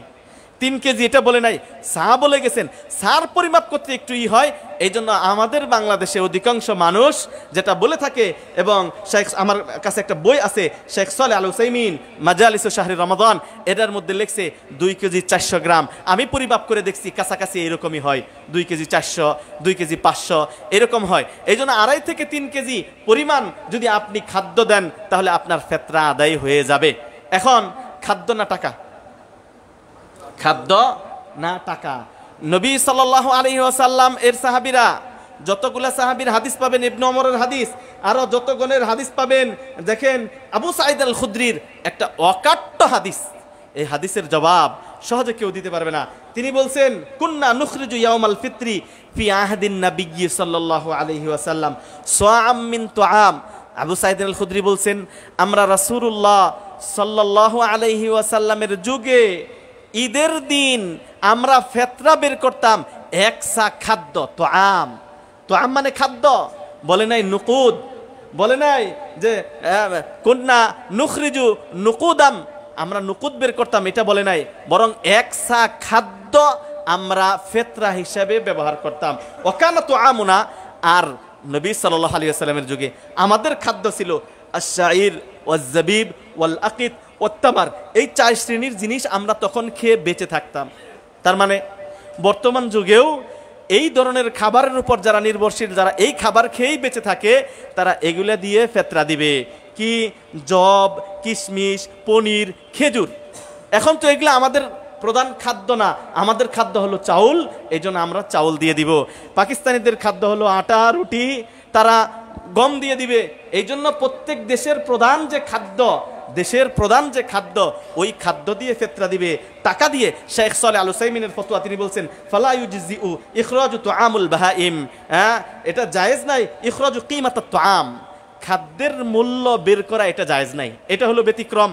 3 কেজি এটা বলে নাই, সা বলে গেছেন। সার পরিমাপ করতে একটু হয়। এই জন্য আমাদের বাংলাদেশে অধিকাংশ মানুষ যেটা বলে থাকে, এবং শেখ, আমার কাছে একটা বই আছে শেখ সালেহ আল উসাইমিন মাজালিস শাহরি রমাদান, এটার মধ্যে লিখছে 2 কেজি 400 গ্রাম। আমি পরিমাপ করে দেখছি কাছাকাছি এরকমই হয়, 2 কেজি 400, 2 কেজি 500 এরকম হয়। এই জন্য 2.5 থেকে 3 কেজি পরিমাণ যদি আপনি খাদ্য দেন তাহলে আপনার ফিতরা আদায় হয়ে যাবে। এখন খাদ্য না টাকা? খাদ্য না টাকা? নবী সাল্লাল্লাহু আলাইহি ওয়াসাল্লাম এর সাহাবীরা, যতগুলা সাহাবীর হাদিস পাবেন, ইবনে ওমরের হাদিস, আরো যতগণের হাদিস পাবেন, দেখেন আবু সাঈদ আল খুদরির একটা অকাট্য হাদিস, এই হাদিসের জবাব সহজে কেউ দিতে পারবে না। তিনি বলছেন, কুন্না নুখরিজু ইয়াউমাল ফিত্রি ফি আহদিন নবিয়্যি সাল্লাল্লাহু আলাইহি ওয়াসাল্লাম সাআম মিন তুআম। আবু সাঈদ আল খুদরি বলছেন, আমরা রাসূলুল্লাহ সাল্লাল্লাহু আলাইহি ওয়াসাল্লামের যুগে ঈদের দিন আমরা ফেতরা বের করতাম 1 সা খাদ্য। তোআম, তোআম মানে খাদ্য, বলে নাই নুকুদ, বলে নাই যে কুন্না নুখরিজু নুকুদাম, আমরা নুকুদ বের করতাম, এটা বলে নাই, বরং 1 সা খাদ্য আমরা ফেতরা হিসাবে ব্যবহার করতাম। ওয়াকানা তোআমুনা, আর নবী সাল্লাল্লাহু আলাইহি ওয়াসাল্লামের যুগে আমাদের খাদ্য ছিল আশ-শাঈর ওয়াজ-জাবিব ওয়াল আকিত ওয়াত-তামার। এই 4 শ্রেণীর জিনিস আমরা তখন খেয়ে বেঁচে থাকতাম। তার মানে বর্তমান যুগেও এই ধরনের খাবারের উপর যারা নির্ভরশীল, যারা এই খাবার খেয়েই বেঁচে থাকে, তারা এগুলা দিয়ে ফেতরা দিবে। কি? জব, কিশমিশ, পনির, খেজুর। এখন তো এগুলা আমাদের প্রধান খাদ্য না, আমাদের খাদ্য হলো চাউল, এই জন্য আমরা চাউল দিয়ে দিব। পাকিস্তানিদের খাদ্য হলো আটা, রুটি, তারা গম দিয়ে দিবে। এই জন্য প্রত্যেক দেশের প্রধান যে খাদ্য, ওই খাদ্য দিয়ে ফিতরা দিবে, টাকা দিয়ে। শেখ সালেহ আল উসাইমিনের ফতোয়া, তিনি বলছেন, ফালা ইউজিউ ইখরাজু তুআমুল বাহাইম, এটা জায়েজ নাই। ইখরাজু কিমাতাত তুআম, খাদ্যের মূল্য বের করা এটা জায়েজ নাই, এটা হলো ব্যতিক্রম।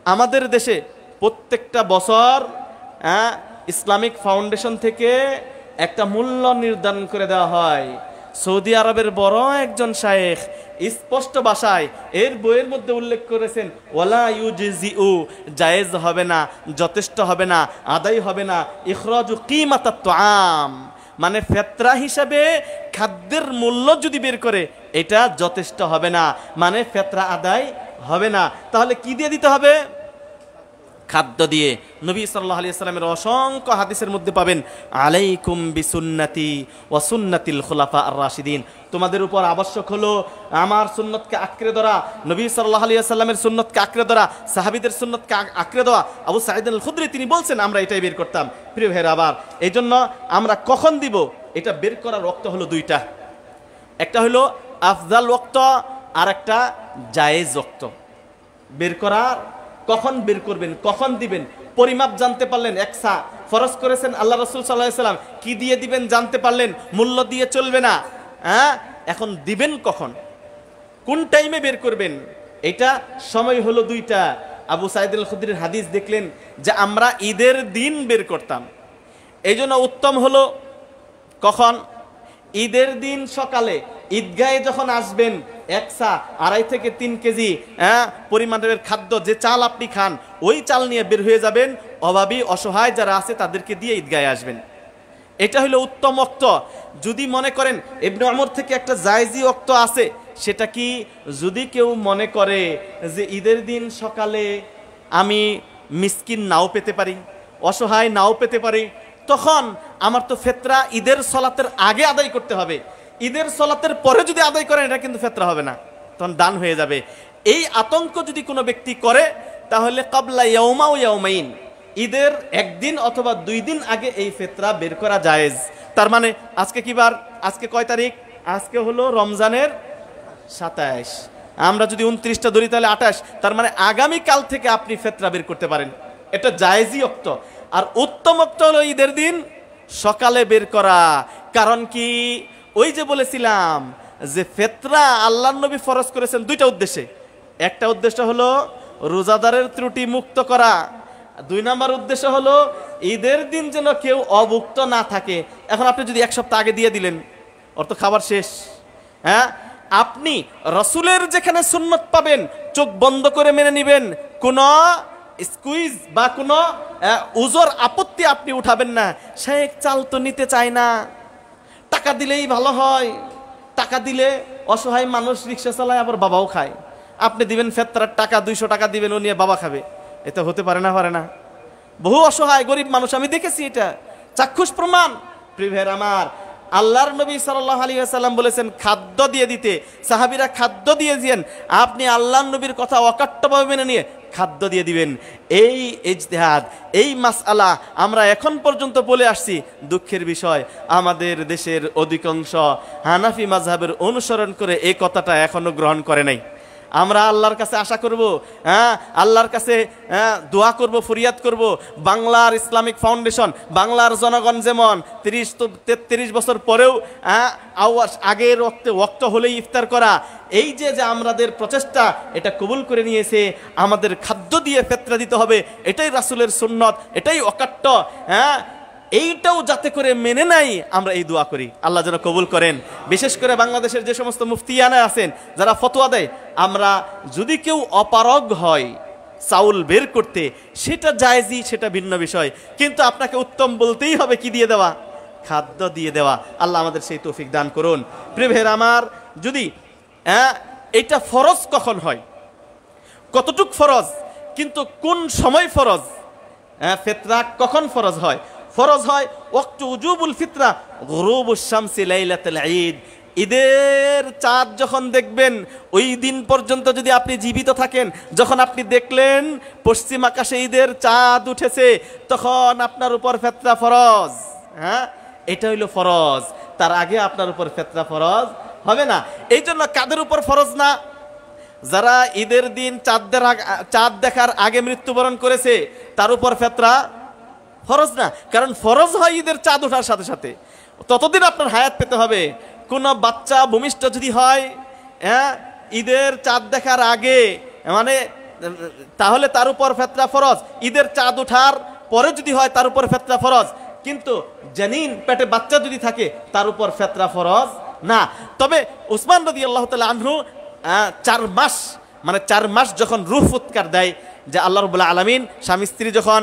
আমাদের দেশে প্রত্যেকটা বছর ইসলামিক ফাউন্ডেশন থেকে একটা মূল্য নির্ধারণ করে দেওয়া হয়। সৌদি আরবের বড় একজন শায়েখ স্পষ্ট ভাষায় এর বইয়ের মধ্যে উল্লেখ করেছেন, ওয়ালা ইউজিউ, জায়েজ হবে না, যথেষ্ট হবে না, আদায় হবে না, ইখরাজু কিমাতাত তুআম, মানে ফিতরা হিসাবে খাদ্যের মূল্য যদি বের করে এটা যথেষ্ট হবে না, মানে ফিতরা আদায় হবে না। তাহলে কি দিয়ে দিতে হবে? খাদ্য দিয়ে। নবী সাল্লাল্লাহু আলাইহি ওয়াসাল্লামের অসংখ্য হাদিসের মধ্যে পাবেন, আলাইকুম বিসুন্নতি ওয়া সুন্নাতিল খুলাফা আর রাশিদিন, তোমাদের উপর আবশ্যক হলো আমার সুন্নতকে আঁকড়ে ধরা, নবী সাল্লাল্লাহু আলাইহি ওয়াসাল্লামের সুন্নতকে আঁকড়ে ধরা, সাহাবীদের সুন্নতকে আঁকড়ে দেওয়া। আবু সাঈদ আল খুদরি তিনি বলছেন, আমরা এটাই বের করতাম। প্রিয় ভাইরা, আবার এই জন্য আমরা কখন দিব এটা বের করার ওয়াক্ত হলো 2টা, একটা হলো আফজাল ওয়াক্ত আর একটা জায়েজ ওয়াক্ত। বের করার কখন বের করবেন, কখন দিবেন, পরিমাপ জানতে পারলেন। 1 সা ফরজ করেছেন আল্লাহ রাসূল সাল্লাল্লাহু আলাইহি ওয়াসাল্লাম, কি দিয়ে দিবেন জানতে পারলেন, মূল্য দিয়ে চলবে না। এখন দিবেন কখন, কোন টাইমে বের করবেন, এটা সময় হলো 2টা। আবু সাঈদ আল খুদরির হাদিস দেখলেন যে আমরা ঈদের দিন বের করতাম, এই জন্য উত্তম হলো কখন? ঈদের দিন সকালে ঈদগাহে যখন আসবেন, 1 সা 2.5 থেকে 3 কেজি পরিমাণের খাদ্য, যে চাল আপনি খান ওই চাল নিয়ে বের হয়ে যাবেন। অভাবী অসহায় যারা আছে তাদেরকে দিয়ে ঈদগাহে আসবেন। এটা হলো উত্তম ওয়াক্ত। যদি মনে করেন ইবনে ওমর থেকে একটা জায়েজি ওয়াক্ত আছে, সেটা কি? যদি কেউ মনে করে যে ঈদের দিন সকালে আমি মিসকিন নাও পেতে পারি, অসহায় নাও পেতে পারি, তখন আমার তো ফিতরা ঈদের সালাতের আগে আদায় করতে হবে, ঈদের সালাতের পরে যদি আদায় করেন এটা কিন্তু ফিতরা হবে না, তখন দান হয়ে যাবে। এই আতঙ্ক যদি কোনো ব্যক্তি করে তাহলে ক্বাবলা ইয়াউমা ওয়া ইয়াউমাইন, ঈদের একদিন অথবা 2 দিন আগে এই ফিতরা বের করা জায়েজ। তার মানে আজকে কি বার? আজকে কয় তারিখ? আজকে হলো রমজানের 27। আমরা যদি 29টা ধরি তাহলে 28। তার মানে আগামী কাল থেকে আপনি ফিতরা বের করতে পারেন, এটা জায়েজই ওক্ত। আর উত্তম ওক্ত হলো ঈদের দিন সকালে বের করা। কারণ কি, ওই যে বলেছিলাম যে ফিতরা আল্লাহর নবী ফরজ করেছেন 2টা উদ্দেশ্যে। একটা উদ্দেশ্য হলো রোজাদারের ত্রুটি মুক্ত করা, 2 নম্বর উদ্দেশ্য হলো ঈদের দিন যেন কেউ অভুক্ত না থাকে। এখন আপনি যদি 1 সপ্তাহ আগে দিয়ে দিলেন, ওর তো খাবার শেষ। হ্যাঁ, আপনি রাসূলের যেখানে সুন্নত পাবেন চোখ বন্ধ করে মেনে নেবেন, কোনো স্কুইজ বা কোনো উজর আপত্তি আপনি উঠাবেন না। শেখ চাল তো নিতে চায় না, টাকা দিলেই ভালো হয়, টাকা দিলে অসহায় মানুষ রিক্সা চালায় আবার বাবাও খায়, আপনি দিবেন ফিতরার টাকা 200 টাকা দিবেন, ও নিয়ে বাবা খাবে। এটা হতে পারে না, পারে না। বহু অসহায় গরিব মানুষ আমি দেখেছি, এটা চাক্ষুষ প্রমাণ। প্রিভের আমার, আল্লাহর নবী সাল্লাল্লাহু আলাইহি ওয়াসাল্লাম বলেছেন খাদ্য দিয়ে দিতে, সাহাবীরা খাদ্য দিয়ে দিয়েন, আপনি আল্লাহর নবীর কথা অকাট্যভাবে মেনে নিয়ে খাদ্য দিয়ে দিবেন। এই ইজতিহাদ, এই মাসআলা আমরা এখন পর্যন্ত বলে আসছি। দুঃখের বিষয়, আমাদের দেশের অধিকাংশ হানাফি মাযহাবের অনুসরণ করে এই কথাটা এখনো গ্রহণ করে নাই। আমরা আল্লাহর কাছে আশা করব, হ্যাঁ, আল্লাহর কাছে দোয়া করব, ফরিয়াদ করব, বাংলার ইসলামিক ফাউন্ডেশন, বাংলার জনগণ যেমন 33 বছর পরেও আগের ওয়াক্ত হলেই ইফতার করা, এই যে আমাদের প্রচেষ্টা, এটা কবুল করে নিয়েছে। আমাদের খাদ্য দিয়ে ফিতরা দিতে হবে, এটাই রাসূলের সুন্নত, এটাই অকাট্য। হ্যাঁ, এইটাও যাতে করে মেনে নাই, আমরা এই দোয়া করি, আল্লাহ যেন কবুল করেন। বিশেষ করে বাংলাদেশের যে সমস্ত মুফতিয়ানা আছেন যারা ফতোয়া দেয়, আমরা যদি কেউ অপারগ হয় চাউল বের করতে, সেটা জায়েজই, সেটা ভিন্ন বিষয়, কিন্তু আপনাকে উত্তম বলতেই হবে কি দিয়ে দেওয়া? খাদ্য দিয়ে দেওয়া। আল্লাহ আমাদের সেই তৌফিক দান করুন। প্রিয় ভাইরা আমার, যদি এটা ফরজ কখন হয়, কতটুক ফরজ, কিন্তু কোন সময় ফরজ, ফিতরা কখন ফরজ হয়? ফরজ হয় ওয়াক্তু উজুবুল ফিতরা গুরুবুশ শামসি লাইলাতুল ঈদ। ঈদের চাঁদ যখন দেখবেন, ওই দিন পর্যন্ত যদি আপনি জীবিত থাকেন, যখন আপনি দেখলেন পশ্চিম আকাশে ঈদের চাঁদ উঠেছে, তখন আপনার উপর ফিতরা ফরজ। হ্যাঁ, এটা হইল ফরজ। তার আগে আপনার উপর ফিতরা ফরজ হবে না। এই জন্য কাদের উপর ফরজ না? যারা ঈদের দিন চাঁদ দেখার আগে মৃত্যুবরণ করেছে, তার উপর ফিতরা ফরজ না। কারণ ফরজ হয় ঈদের চাঁদ ওঠার সাথে সাথে, ততদিন আপনার হায়াত পেতে হবে। কোন বাচ্চা ভূমিষ্ঠ যদি হয় ঈদের চাঁদ দেখার আগে, মানে তাহলে তার উপর ফিতরা ফরজ। ঈদের চাঁদ ওঠার পরে যদি হয় তার উপর ফিতরা ফরজ, কিন্তু জানিন পেটে বাচ্চা যদি থাকে তার উপর ফিতরা ফরজ না। তবে উসমান রাদিয়াল্লাহু তাআলা আনহু 4 মাস, মানে 4 মাস যখন রূহ ফুৎকার দেয়, যে আল্লাহ রাব্বুল আলামিন স্বামী স্ত্রী যখন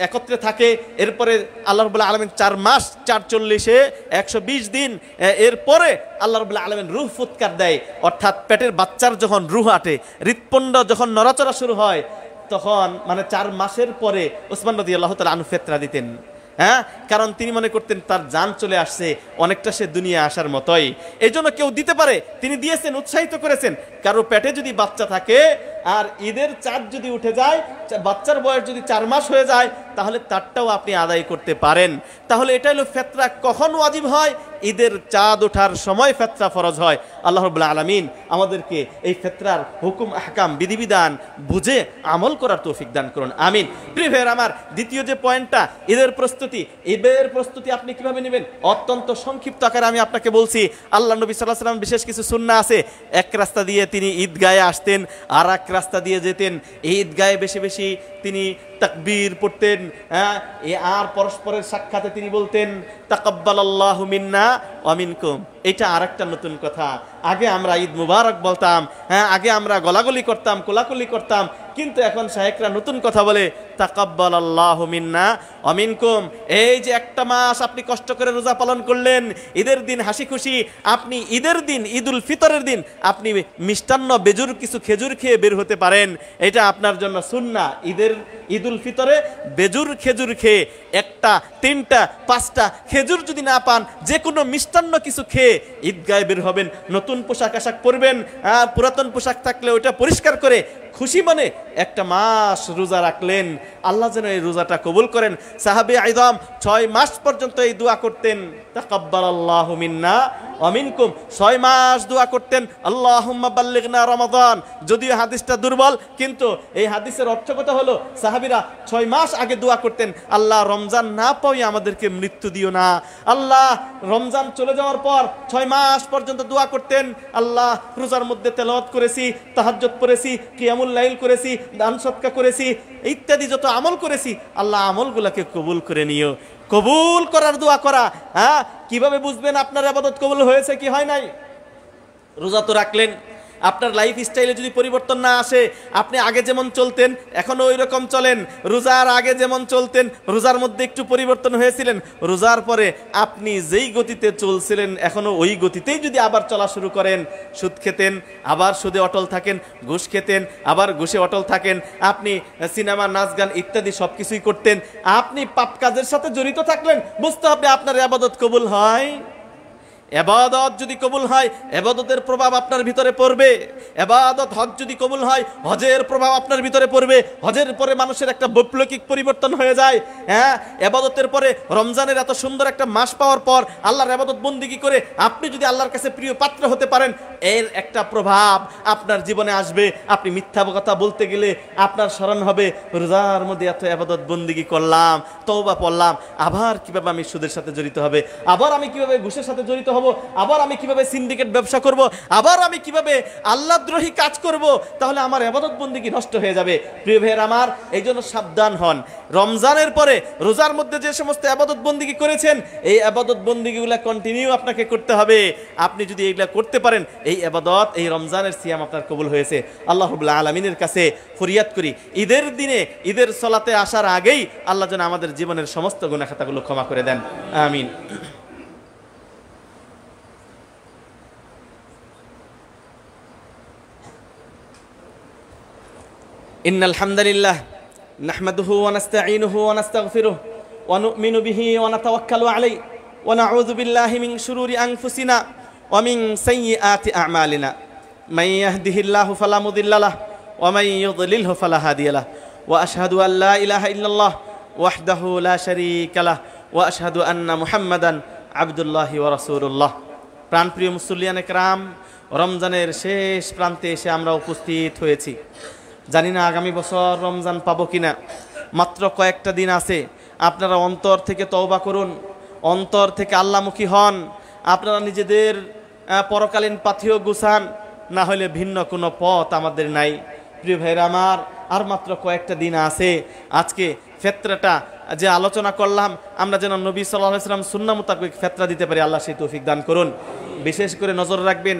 একত্রে থাকে, এরপরে আল্লাহ রাব্বুল আলামিন 4 মাস 440-এ 120 দিন, এরপরে আল্লাহ রাব্বুল আলামিন রূহ ফুৎকার দেয়। অর্থাৎ পেটের বাচ্চার যখন রূহ আটে, হৃৎপিণ্ড যখন নড়াচড়া শুরু হয়, তখন মানে 4 মাসের পরে উসমান রাদিয়াল্লাহু তাআলা আনহু ফিতরা দিতেন। হ্যাঁ, কারণ তিনি মনে করতেন তার জান চলে আসছে, অনেকটা সে দুনিয়া আসার মতোই। এই জন্য কেউ দিতে পারে, তিনি দিয়েছেন, উৎসাহিত করেছেন। কারো পেটে যদি বাচ্চা থাকে আর ঈদের চাঁদ যদি উঠে যায়, বাচ্চার বয়স যদি 4 মাস হয়ে যায়, তাহলে তারটাও আপনি আদায় করতে পারেন। তাহলে এটা হলো ফিতরা কখন ওয়াজিব হয়? ঈদের চাঁদ ওঠার সময় ফিতরা ফরজ হয়। আল্লাহ রাব্বুল আলামিন আমাদেরকে এই ফিতরার হুকুম আহকাম বিধিবিধান বুঝে আমল করার তৌফিক দান করুন, আমিন। প্রিয় ভাইয়েরা আমার, দ্বিতীয় যে পয়েন্টটা, ঈদের প্রস্তুতি। ঈদের প্রস্তুতি আপনি কিভাবে নেবেন? অত্যন্ত সংক্ষিপ্ত আকারে আমি আপনাকে বলছি। আল্লাহ নবী সাল্লাল্লাহু আলাইহি ওয়াসাল্লাম বিশেষ কিছু সুন্নাহ আছে। এক রাস্তা দিয়ে তিনি ঈদগাহে আসতেন, আর এক রাস্তা দিয়ে যেতেন। ঈদগাহে বেশি বেশি তিনি তাকবীর পড়তেন। আর পরস্পরের সাক্ষাতে তিনি বলতেন তাকাব্বালাল্লাহু মিন্না ওয়া মিনকুম। এটা আরেকটা নতুন কথা। আগে আমরা ঈদ মুবারক বলতাম, আগে আমরা গলাগলি করতাম, কোলাকুলি করতাম, কিন্তু এখন শায়েখরা নতুন কথা বলে তাকাব্বালাল্লাহু মিন্না ওয়া মিনকুম। এই যে একটা মাস আপনি কষ্ট করে রোজা পালন করলেন, ঈদের দিন হাসি খুশি, আপনি ঈদের দিন, ঈদুল ফিতরের দিন আপনি মিষ্টান্ন বেজুর কিছু খেজুর খেয়ে বের হতে পারেন, এটা আপনার জন্য সুন্নাহ। ঈদের ঈদুল ফিতরে বেজুর খেজুর খেয়ে, একটা, তিনটা, পাঁচটা খেজুর যদি না পান, যে কোনো মিষ্টান্ন কিছু খেয়ে ঈদগায় বের হবেন। নতুন পোশাক আশাক পরবেন, পুরাতন পোশাক থাকলে ওইটা পরিষ্কার করে খুশি মনে একটা মাস রোজা রাখলেন। আল্লাহ যেন এই রোজাটা কবুল করেন। সাহাবে আইজাম 6 মাস পর্যন্ত এই দোয়া করতেন, তাকাব্বালাল্লাহু মিন্না ওয়া মিনকুম। 6 মাস দোয়া করতেন, আল্লাহুম্মা বাল্লিগনা রমাদান। যদিও হাদিসটা দুর্বল, কিন্তু এই হাদিসের অর্থকতা হলো সাহাবীরা 6 মাস আগে দোয়া করতেন, আল্লাহ রমজান না পাওয়া আমাদেরকে মৃত্যু দিও না। আল্লাহ রমজান চলে যাওয়ার পর 6 মাস পর্যন্ত দোয়া করতেন, আল্লাহ রোজার মধ্যে তেলাওয়াত করেছি, তাহাজ্জুদ পড়েছি, কিয়ামুল লাইল করেছি, দান সদকা করেছি, ইত্যাদি যত আমল করেছি, আল্লাহ আমলগুলোকে কবুল করে নিও। কবুল করার দোয়া করা। কিভাবে বুঝবেন আপনার ইবাদত কবুল হয়েছে কি হয় নাই? রোজা তো রাখলেন, আপনার লাইফ স্টাইলে যদি পরিবর্তন না আসে, আপনি আগে যেমন চলতেন এখনো ওই রকম চলেন, রোজার আগে যেমন চলতেন রোজার মধ্যে একটু পরিবর্তন হয়েছিলেন, রোজার পরে আপনি যেই গতিতে চলছিলেন এখনো ওই গতিতেই যদি আবার চলা শুরু করেন, সুদ খেতেন আবার সুদে অটল থাকেন, ঘুষ খেতেন আবার ঘুষে অটল থাকেন, আপনি সিনেমা, নাচ, গান ইত্যাদি সব কিছুই করতেন, আপনি পাপ কাজের সাথে জড়িত থাকলেন, বুঝতে হবে আপনার ইবাদত কবুল হয়। এবাদত যদি কবুল হয়, এবাদতের প্রভাব আপনার ভিতরে পড়বে। এবাদত, হজ যদি কবুল হয়, হজের প্রভাব আপনার ভিতরে পড়বে। হজের পরে মানুষের একটা বৈপ্লবিক পরিবর্তন হয়ে যায়। এবাদতের পরে রমজানের এত সুন্দর একটা মাস পাওয়ার পর আল্লাহর এবাদত বন্দেগী করে আপনি যদি আল্লাহর কাছে প্রিয় পাত্র হতে পারেন, এর একটা প্রভাব আপনার জীবনে আসবে। আপনি মিথ্যা কথা বলতে গেলে আপনার স্মরণ হবে, রোজার মধ্যে এত এবাদত বন্দেগী করলাম, তওবা পড়লাম, আবার কিভাবে আমি সুদের সাথে জড়িত হবে, আবার আমি কিভাবে ঘুষের সাথে জড়িত হব, আবার আমি কিভাবে সিন্ডিকেট ব্যবসা করব, আবার আমি কিভাবে আল্লাহদ্রোহী কাজ করব, তাহলে আমার ইবাদত বন্দেগী নষ্ট হয়ে যাবে। প্রিয় ভাইয়ের আমার, এই জন্য সাবধান হন। রমজানের পরে রোজার মধ্যে যে সমস্ত ইবাদত বন্দেগী করেছেন, এই ইবাদত বন্দেগীগুলো কন্টিনিউ আপনাকে করতে হবে। আপনি যদি এইগুলা করতে পারেন, এই ইবাদত, এই রমজানের সিয়াম আপনার কবুল হয়েছে। আল্লাহ রাব্বুল আলামিনের কাছে ফরিয়াদ করি, ঈদের দিনে, ঈদের সালাতে আসার আগেই আল্লাহ যেন আমাদের জীবনের সমস্ত গুনাহ খাতাগুলো ক্ষমা করে দেন। আমিন। ইন্নাল হামদালিল্লাহ নাহমাদুহু ওয়া নাস্তাঈনুহু ওয়া নাস্তাগফিরুহু ওয়া নু'মিনু বিহি ওয়া নাতাওয়াক্কালু আলাইহি ওয়া নাউযু বিল্লাহি মিন শুরুরি আনফুসিনা ওয়া মিন সাইয়্যিআতি আ'মালিনা। মান ইয়াহদিহিল্লাহু ফালা মুদিল্লা লাহু ওয়া মান ইউদ্লিলহু ফালা হাদিয়া লাহু ওয়া আশহাদু আল লা ইলাহা ইল্লাল্লাহ ওয়াহদাহু লা শারীকা লাহু ওয়া আশহাদু আন্না মুহাম্মাদান আবদুল্লাহি ওয়া রাসূলুল্লাহ। প্রাণপ্রিয় মুসল্লিয়ানে কেরাম, রমজানের শেষ প্রান্তে এসে আমরা উপস্থিত হয়েছি। জানি না আগামী বছর রমজান পাবো কিনা। মাত্র কয়েকটা দিন আছে। আপনারা অন্তর থেকে তওবা করুন, অন্তর থেকে আল্লাহমুখী হন। আপনারা নিজেদের পরকালীন পাথেয় গুছান, না হলে ভিন্ন কোনো পথ আমাদের নাই। প্রিয় ভাইরা আমার, আর মাত্র কয়েকটা দিন আছে। আজকে ফেতরাটা যে আলোচনা করলাম, আমরা যেন নবী সাল্লাল্লাহু আলাইহি ওয়াসাল্লাম সুন্নাহ মোতাবেক ফেতরা দিতে পারি, আল্লাহ সেই তৌফিক দান করুন। বিশেষ করে নজর রাখবেন,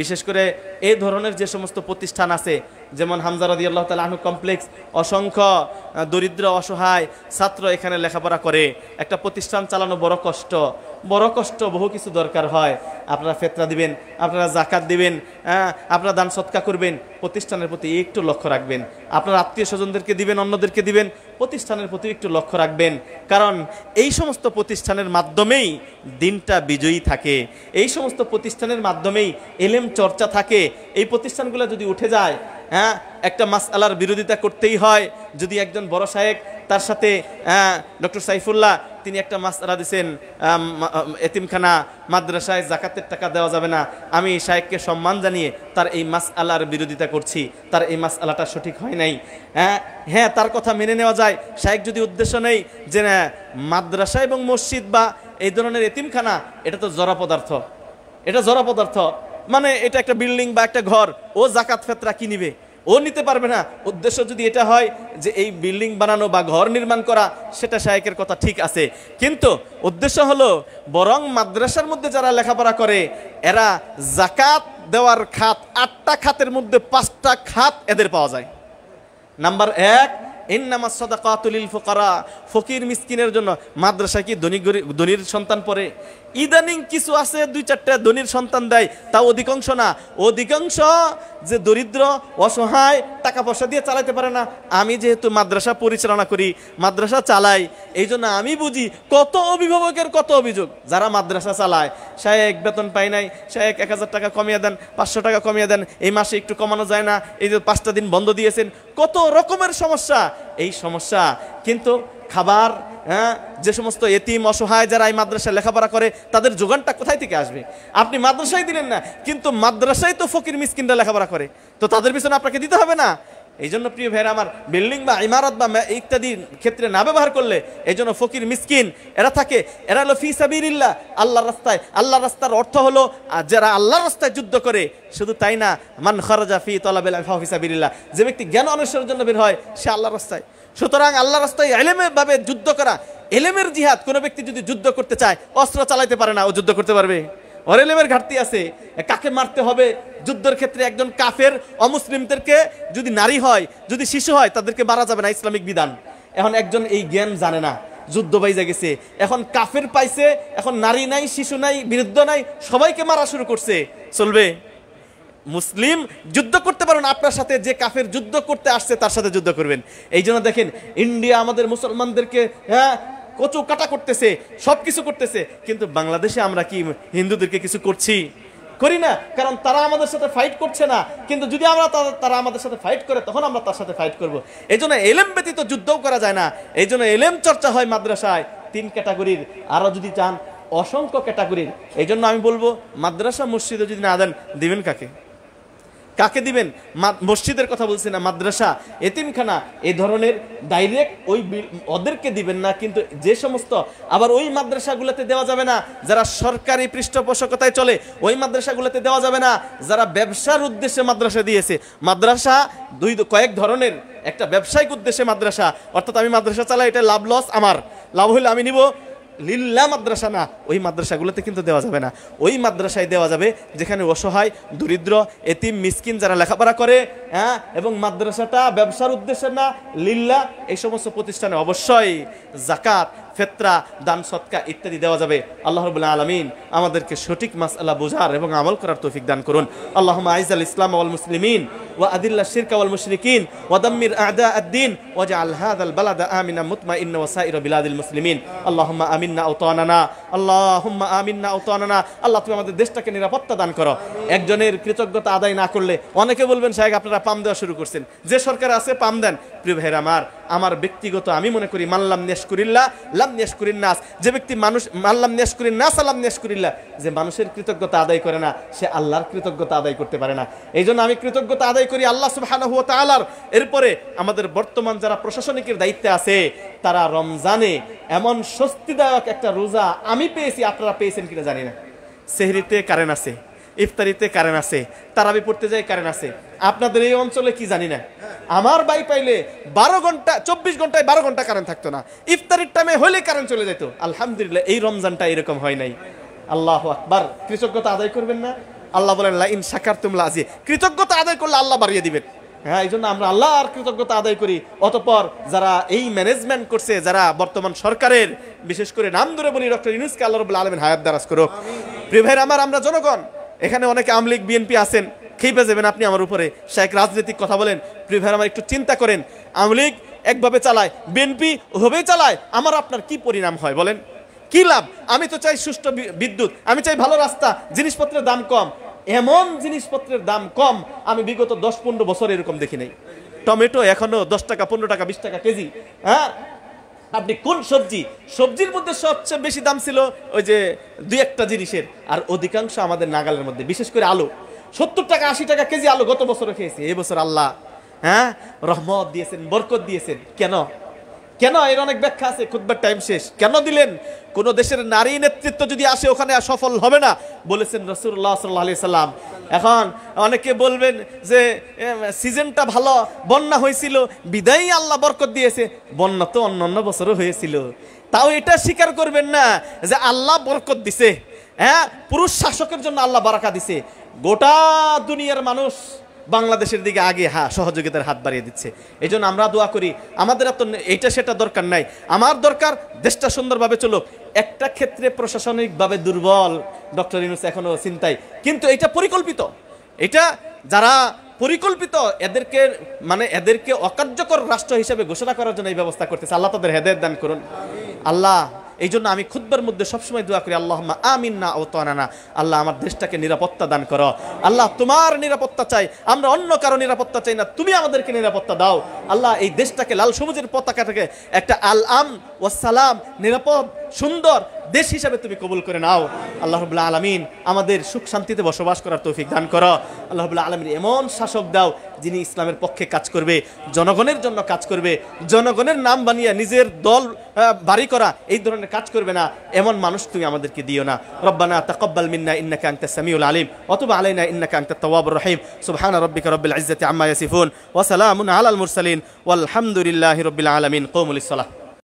বিশেষ করে এই ধরনের যে সমস্ত প্রতিষ্ঠান আছে, যেমন হামজা রাদিয়াল্লাহু তাআলা আনহু কমপ্লেক্স, অসংখ্য দরিদ্র অসহায় ছাত্র এখানে লেখাপড়া করে। একটা প্রতিষ্ঠান চালানো বড় কষ্ট, বহু কিছু দরকার হয়। আপনারা ফেতরা দিবেন, আপনারা যাকাত দিবেন, আপনারা দান সদকা করবেন, প্রতিষ্ঠানের প্রতি একটু লক্ষ্য রাখবেন। আপনার আত্মীয় স্বজনদেরকে দিবেন, অন্যদেরকে দিবেন, প্রতিষ্ঠানের প্রতি একটু লক্ষ্য রাখবেন। কারণ এই সমস্ত প্রতিষ্ঠানের মাধ্যমেই দিনটা বিজয়ী থাকে, এই সমস্ত প্রতিষ্ঠানের মাধ্যমেই এলেম চর্চা থাকে। এই প্রতিষ্ঠানগুলো যদি উঠে যায়, একটা মাসআলার বিরোধিতা করতেই হয়। যদি একজন বড় শায়েখ, তার সাথে ডক্টর সাইফুল্লাহ, তিনি একটা মাসআলা দিয়েছেন, এতিমখানা মাদ্রাসায় যাকাতের টাকা দেওয়া যাবে না। আমি শায়েখকে সম্মান জানিয়ে তার এই মাসআলার বিরোধিতা করছি, তার এই মাসআলাটা সঠিক হয় নাই। হ্যাঁ, তার কথা মেনে নেওয়া যায়। শায়েখ যদি উদ্দেশ্য নেই যে না, মাদ্রাসা এবং মসজিদ বা এই ধরনের এতিমখানা এটা তো জড় পদার্থ, এটা জড় পদার্থ, মানে এটা একটা বিল্ডিং বা একটা ঘর, ও যাকাত ফেতরা কি নিবে, ও নিতে পারবে না। উদ্দেশ্য যদি এটা হয় যে এই বিল্ডিং বানানো বা ঘর নির্মাণ করা, সেটা শায়েখের কথা ঠিক আছে। কিন্তু উদ্দেশ্য হলো বরং মাদ্রাসার মধ্যে যারা লেখাপড়া করে, এরা যাকাত দেওয়ার খাত 8টা খাতের মধ্যে 5টা খাত এদের পাওয়া যায়। নাম্বার 1, ইন্নামাস সাদাকাতু লিল ফুকারা, ফকির মিসকিনের জন্য। মাদ্রাসা কি ধনীর সন্তান পড়ে? ইদানিং কিছু আছে 2-4টা ধনীর সন্তান দেয়, তা অধিকাংশ না। অধিকাংশ যে দরিদ্র অসহায় টাকা পয়সা দিয়ে চালাতে পারে না। আমি যেহেতু মাদ্রাসা পরিচালনা করি, মাদ্রাসা চালাই, এই জন্য আমি বুঝি কত অভিভাবকের কত অভিযোগ। যারা মাদ্রাসা চালায়, শায়েক বেতন পায় নাই, শায়েক 1000 টাকা কমিয়ে দেন, 500 টাকা কমিয়ে দেন, এই মাসে একটু কমানো যায় না, এই যে 5টা দিন বন্ধ দিয়েছেন, কত রকমের সমস্যা। এই সমস্যা কিন্তু খাবার, হ্যাঁ, যে সমস্ত এতিম অসহায় যারা এই মাদ্রাসায় লেখাপড়া করে তাদের যোগানটা কোথায় থেকে আসবে? আপনি মাদ্রাসায় দিলেন না, কিন্তু মাদ্রাসায় তো ফকির মিসকিনরা লেখাপড়া করে, তো তাদের পিছনে আপনাকে দিতে হবে না? এই জন্য প্রিয় ভাইরা আমার, বিল্ডিং বা ইমারত বা ইত্যাদি ক্ষেত্রে না ব্যবহার করলে এই জন্য ফকির মিসকিন এরা থাকে, এরা হলো ফি সাবিলিল্লাহ, আল্লাহর রাস্তায়। আল্লাহর রাস্তার অর্থ হলো যারা আল্লাহর রাস্তায় যুদ্ধ করে। শুধু তাই না, মান খারাজা ফি তালাবিল ইলমি ফি সাবিলিল্লাহ, যে ব্যক্তি জ্ঞান অন্বেষণের জন্য বের হয় সে আল্লাহর রাস্তায়। সুতরাং আল্লাহর রাস্তায় ইলমের ভাবে যুদ্ধ করা, ইলমের জিহাদ। কোনো ব্যক্তি যদি যুদ্ধ করতে চায়, অস্ত্র চালাতে পারে না, ও যুদ্ধ করতে পারবে? ওর ইলমের ঘাটতি আছে। কাকে মারতে হবে যুদ্ধের ক্ষেত্রে? একজন কাফের অমুসলিমদেরকে, যদি নারী হয়, যদি শিশু হয়, তাদেরকে মারা যাবে না, ইসলামিক বিধান। এখন একজন এই জ্ঞান জানে না, যুদ্ধ বাইজা গেছে, এখন কাফের পাইছে, এখন নারী নাই, শিশু নাই, বৃদ্ধ নাই, সবাইকে মারা শুরু করছে, চলবে? মুসলিম যুদ্ধ করতে পারেন, আপনার সাথে যে কাফের যুদ্ধ করতে আসছে তার সাথে যুদ্ধ করবেন। এই জন্য দেখেন ইন্ডিয়া আমাদের মুসলমানদেরকে, হ্যাঁ, কচু কাটা করতেছে, সব কিছু করতেছে, কিন্তু বাংলাদেশে আমরা কি হিন্দুদেরকে কিছু করছি? করি না, কারণ তারা আমাদের সাথে ফাইট করছে না। কিন্তু যদি আমরা তারা আমাদের সাথে ফাইট করে, তখন আমরা তার সাথে ফাইট করব। এই জন্য এলেম ব্যতীত যুদ্ধও করা যায় না। এই জন্য এলেম চর্চা হয় মাদ্রাসায় 3 ক্যাটাগরির, আরো যদি চান অসংখ্য ক্যাটাগরির। এই জন্য আমি বলবো, মাদ্রাসা মসজিদে যদি না দেন, দিবেন কাকে? কাকে দিবেন? মসজিদের কথা বলছি না, মাদ্রাসা, এতিমখানা, এই ধরনের ডাইরেক্ট ওদেরকে দিবেন না। কিন্তু যে সমস্ত আবার ওই মাদ্রাসাগুলোতে দেওয়া যাবে না যারা সরকারি পৃষ্ঠপোষকতায় চলে, ওই মাদ্রাসাগুলোতে দেওয়া যাবে না যারা ব্যবসার উদ্দেশ্যে মাদ্রাসা দিয়েছে। মাদ্রাসা কয়েক ধরনের, একটা ব্যবসায়িক উদ্দেশ্যে মাদ্রাসা, অর্থাৎ আমি মাদ্রাসা চালাই, এটা লাভ লস আমার, লাভ হইলে আমি নিব, লিল্লাহ মাদ্রাসা না, ওই মাদ্রাসাগুলোতে কিন্তু দেওয়া যাবে না। ওই মাদ্রাসায় দেওয়া যাবে যেখানে অসহায়, দরিদ্র, এতিম, মিসকিন যারা লেখাপড়া করে, হ্যাঁ, এবং মাদ্রাসাটা ব্যবসার উদ্দেশ্যে না, লিল্লাহ, এই সমস্ত প্রতিষ্ঠানে অবশ্যই যাকাত, ফিতরা, দান সদকা ইত্যাদি দেওয়া যাবে। আল্লাহ রাব্বুল আলামিন আমাদেরকে সঠিক মাসআলা বোঝার এবং আমল করার তৌফিক দান করুন। আল্লাহুম্মা আইজাল ইসলাম ওয়াল মুসলিমিন ওয়া আদিল্লাশ শিরকা ওয়াল মুশরিকিন ওয়া দাম্মির আ'দা আদ-দ্বীন ওয়াজআল হাযাল বালাদা আমিনা মুতমাইন্না ওয়া সাইরা বিলাদিল মুসলিমিন। আল্লাহুম্মা আমিন্না আওতানানা, আল্লাহুম্মা আমিন্না আওতানানা। আল্লাহ তুমি আমাদের দেশটাকে নিরাপত্তা দান করো। একজনের কৃতজ্ঞতা আদায় না করলে, অনেকে বলবেন সাহেব আপনারা পাম দেওয়া শুরু করছেন, যে সরকার আছে পাম দেন। প্রিয় ভাইরা আমার ব্যক্তিগত আমি মনে করি, মাল্লাম নেশকুরিল্লাহ লাম নেশকুরিন নাস, যে ব্যক্তি মানুষ, মাল্লাম নেশকুরিন নাস লাম নেশকুরিল্লাহ, যে মানুষের কৃতজ্ঞতা আদায় করে না, সে আল্লাহর কৃতজ্ঞতা আদায় করতে পারে না। এই জন্য আমি কৃতজ্ঞতা আদায় করি আল্লাহ সুবহানাহু ওয়া তাআলার। এরপরে আমাদের বর্তমান যারা প্রশাসনিকের দায়িত্বে আছে, তারা রমজানে এমন স্বস্তিদায়ক একটা রোজা আমি পেয়েছি, আপনারা পেয়েছেন কিনা জানি না। সেহরিতে কারেন্ট আছে, ইফতারিতে কারেন্ট আছে, তারাবি পড়তে যায় কারেন্ট আছে। আপনাদের এই অঞ্চলে কি জানি না। আমার ভাই পাইলে 12 ঘন্টা, 24 ঘন্টায় 12 ঘন্টা কারেন্ট থাকতো না, ইফতারির টাইমে হলে কারেন্ট চলে যেত। আলহামদুলিল্লাহ, এই রমজানটা এরকম হয় নাই। আল্লাহু আকবার। কৃতজ্ঞতা আদায় করবেন না? আল্লাহ বলেন লা ইন শাকারতুম লা আযি, কৃতজ্ঞতা আদায় করলে আল্লাহ বাড়িয়ে দিবেন। হ্যাঁ, এই জন্য আমরা আল্লাহর কৃতজ্ঞতা আদায় করি। অতঃপর যারা এই ম্যানেজমেন্ট করছে, যারা বর্তমান সরকারের, বিশেষ করে নাম ধরে বলি ডক্টর ইউনূসকে আল্লাহ রাব্বুল আলামিন হায়াত দারাজ করুক। প্রিয় ভাইরা আমরা জনগণ, এখানে অনেকে আওয়ামী লীগ, বিএনপি আছেন, খেপে যাবেন আপনি আমার উপরে, শেখ রাজনৈতিক কথা বলেন। প্রিয় ভাইরা আমার, একটু চিন্তা করেন, আওয়ামী লীগ একভাবে চালায়, বিএনপি ওভাবেই চালায়, আমার আপনার কি পরিণাম হয় বলেন? কি লাভ? আমি তো চাই সুষ্ঠু বিদ্যুৎ, আমি চাই ভালো রাস্তা, জিনিসপত্রের দাম কম। এমন জিনিসপত্রের দাম কম আমি বিগত 10-15 বছর এরকম দেখি নাই। টমেটো এখনো 10 টাকা, 15 টাকা, 20 টাকা কেজি। হ্যাঁ, আপনি কোন সবজির মধ্যে সবচেয়ে বেশি দাম ছিল ওই যে 2-1টা জিনিসের, আর অধিকাংশ আমাদের নাগালের মধ্যে, বিশেষ করে আলু 70 টাকা 80 টাকা কেজি আলু গত বছরও খেয়েছি। এই বছর আল্লাহ, হ্যাঁ, রহমত দিয়েছেন, বরকত দিয়েছেন। কেন? এর অনেক ব্যাখ্যা আছে, খুতবার টাইম শেষ। কেন দিলেন? কোন দেশের নারী নেতৃত্ব যদি আসে, ওখানে সফল হবে না বলেছেন রাসূলুল্লাহ সাল্লাল্লাহু আলাইহি সাল্লাম। এখন অনেকে বলবেন যে সিজনটা ভালো, বন্যা হয়েছিল বিদায়ী আল্লাহ বরকত দিয়েছে। বন্যা তো অন্যান্য বছরও হয়েছিল, তাও এটা স্বীকার করবেন না যে আল্লাহ বরকত দিছে। হ্যাঁ, পুরুষ শাসকের জন্য আল্লাহ বারাকা দিছে। গোটা দুনিয়ার মানুষ বাংলাদেশের দিকে আগে সহযোগিতার হাত বাড়িয়ে দিচ্ছে। এই জন্য আমরা দোয়া করি, আমাদের এত এইটা সেটা দরকার নাই, আমার দরকার দেশটা সুন্দরভাবে চলুক। একটা ক্ষেত্রে প্রশাসনিকভাবে দুর্বল ডক্টর ইউনূস এখনো চিন্তায়, কিন্তু এটা পরিকল্পিত, এটা যারা পরিকল্পিত এদেরকে অকার্যকর রাষ্ট্র হিসেবে ঘোষণা করার জন্য এই ব্যবস্থা করতেছে। আল্লাহ তাদের হেদায়েত দান করুন। আল্লাহ এই জন্য আমি খুতবার মধ্যে সবসময় দোয়া করি, আল্লাহুম্মা আমিন্না আওতানানা, আল্লাহ আমার দেশটাকে নিরাপত্তা দান করো। আল্লাহ তোমার নিরাপত্তা চাই, আমরা অন্য কারো নিরাপত্তা চাই না, তুমি আমাদেরকে নিরাপত্তা দাও। আল্লাহ এই দেশটাকে লাল সবুজের পতাকাটাকে একটা আল আম ওয়াস সালাম, নিরাপদ সুন্দর দেশ হিসাবে তুমি কবুল করে নাও। আল্লাহ রাব্বুল আলামিন আমাদের সুখ শান্তিতে বসবাস করার তৌফিক দান করো। আল্লাহ রাব্বুল আলামিন এমন শাসক দাও যিনি ইসলামের পক্ষে কাজ করবে, জনগণের জন্য কাজ করবে, জনগণের নাম বানিয়ে নিজের দল বাড়ি করা এই ধরনের কাজ করবে না, এমন মানুষ তুমি আমাদেরকে দিও না। রব্বানা তাকাব্বাল মিন্না ইন্নাকা আনতাস সামিউল আলিম ওয়া তুব আলাইনা ইন্নাকা আনতাত তাওয়াবুর রহিম। সুবহানা রাব্বিকা রাব্বিল ইজ্জাতি আম্মা ইয়াসিফুন ওয়া সালামুন আলাল মুরসালিন ওয়ালহামদুলিল্লাহি রাব্বিল আলামিন। কুমু লিস-সালাহ।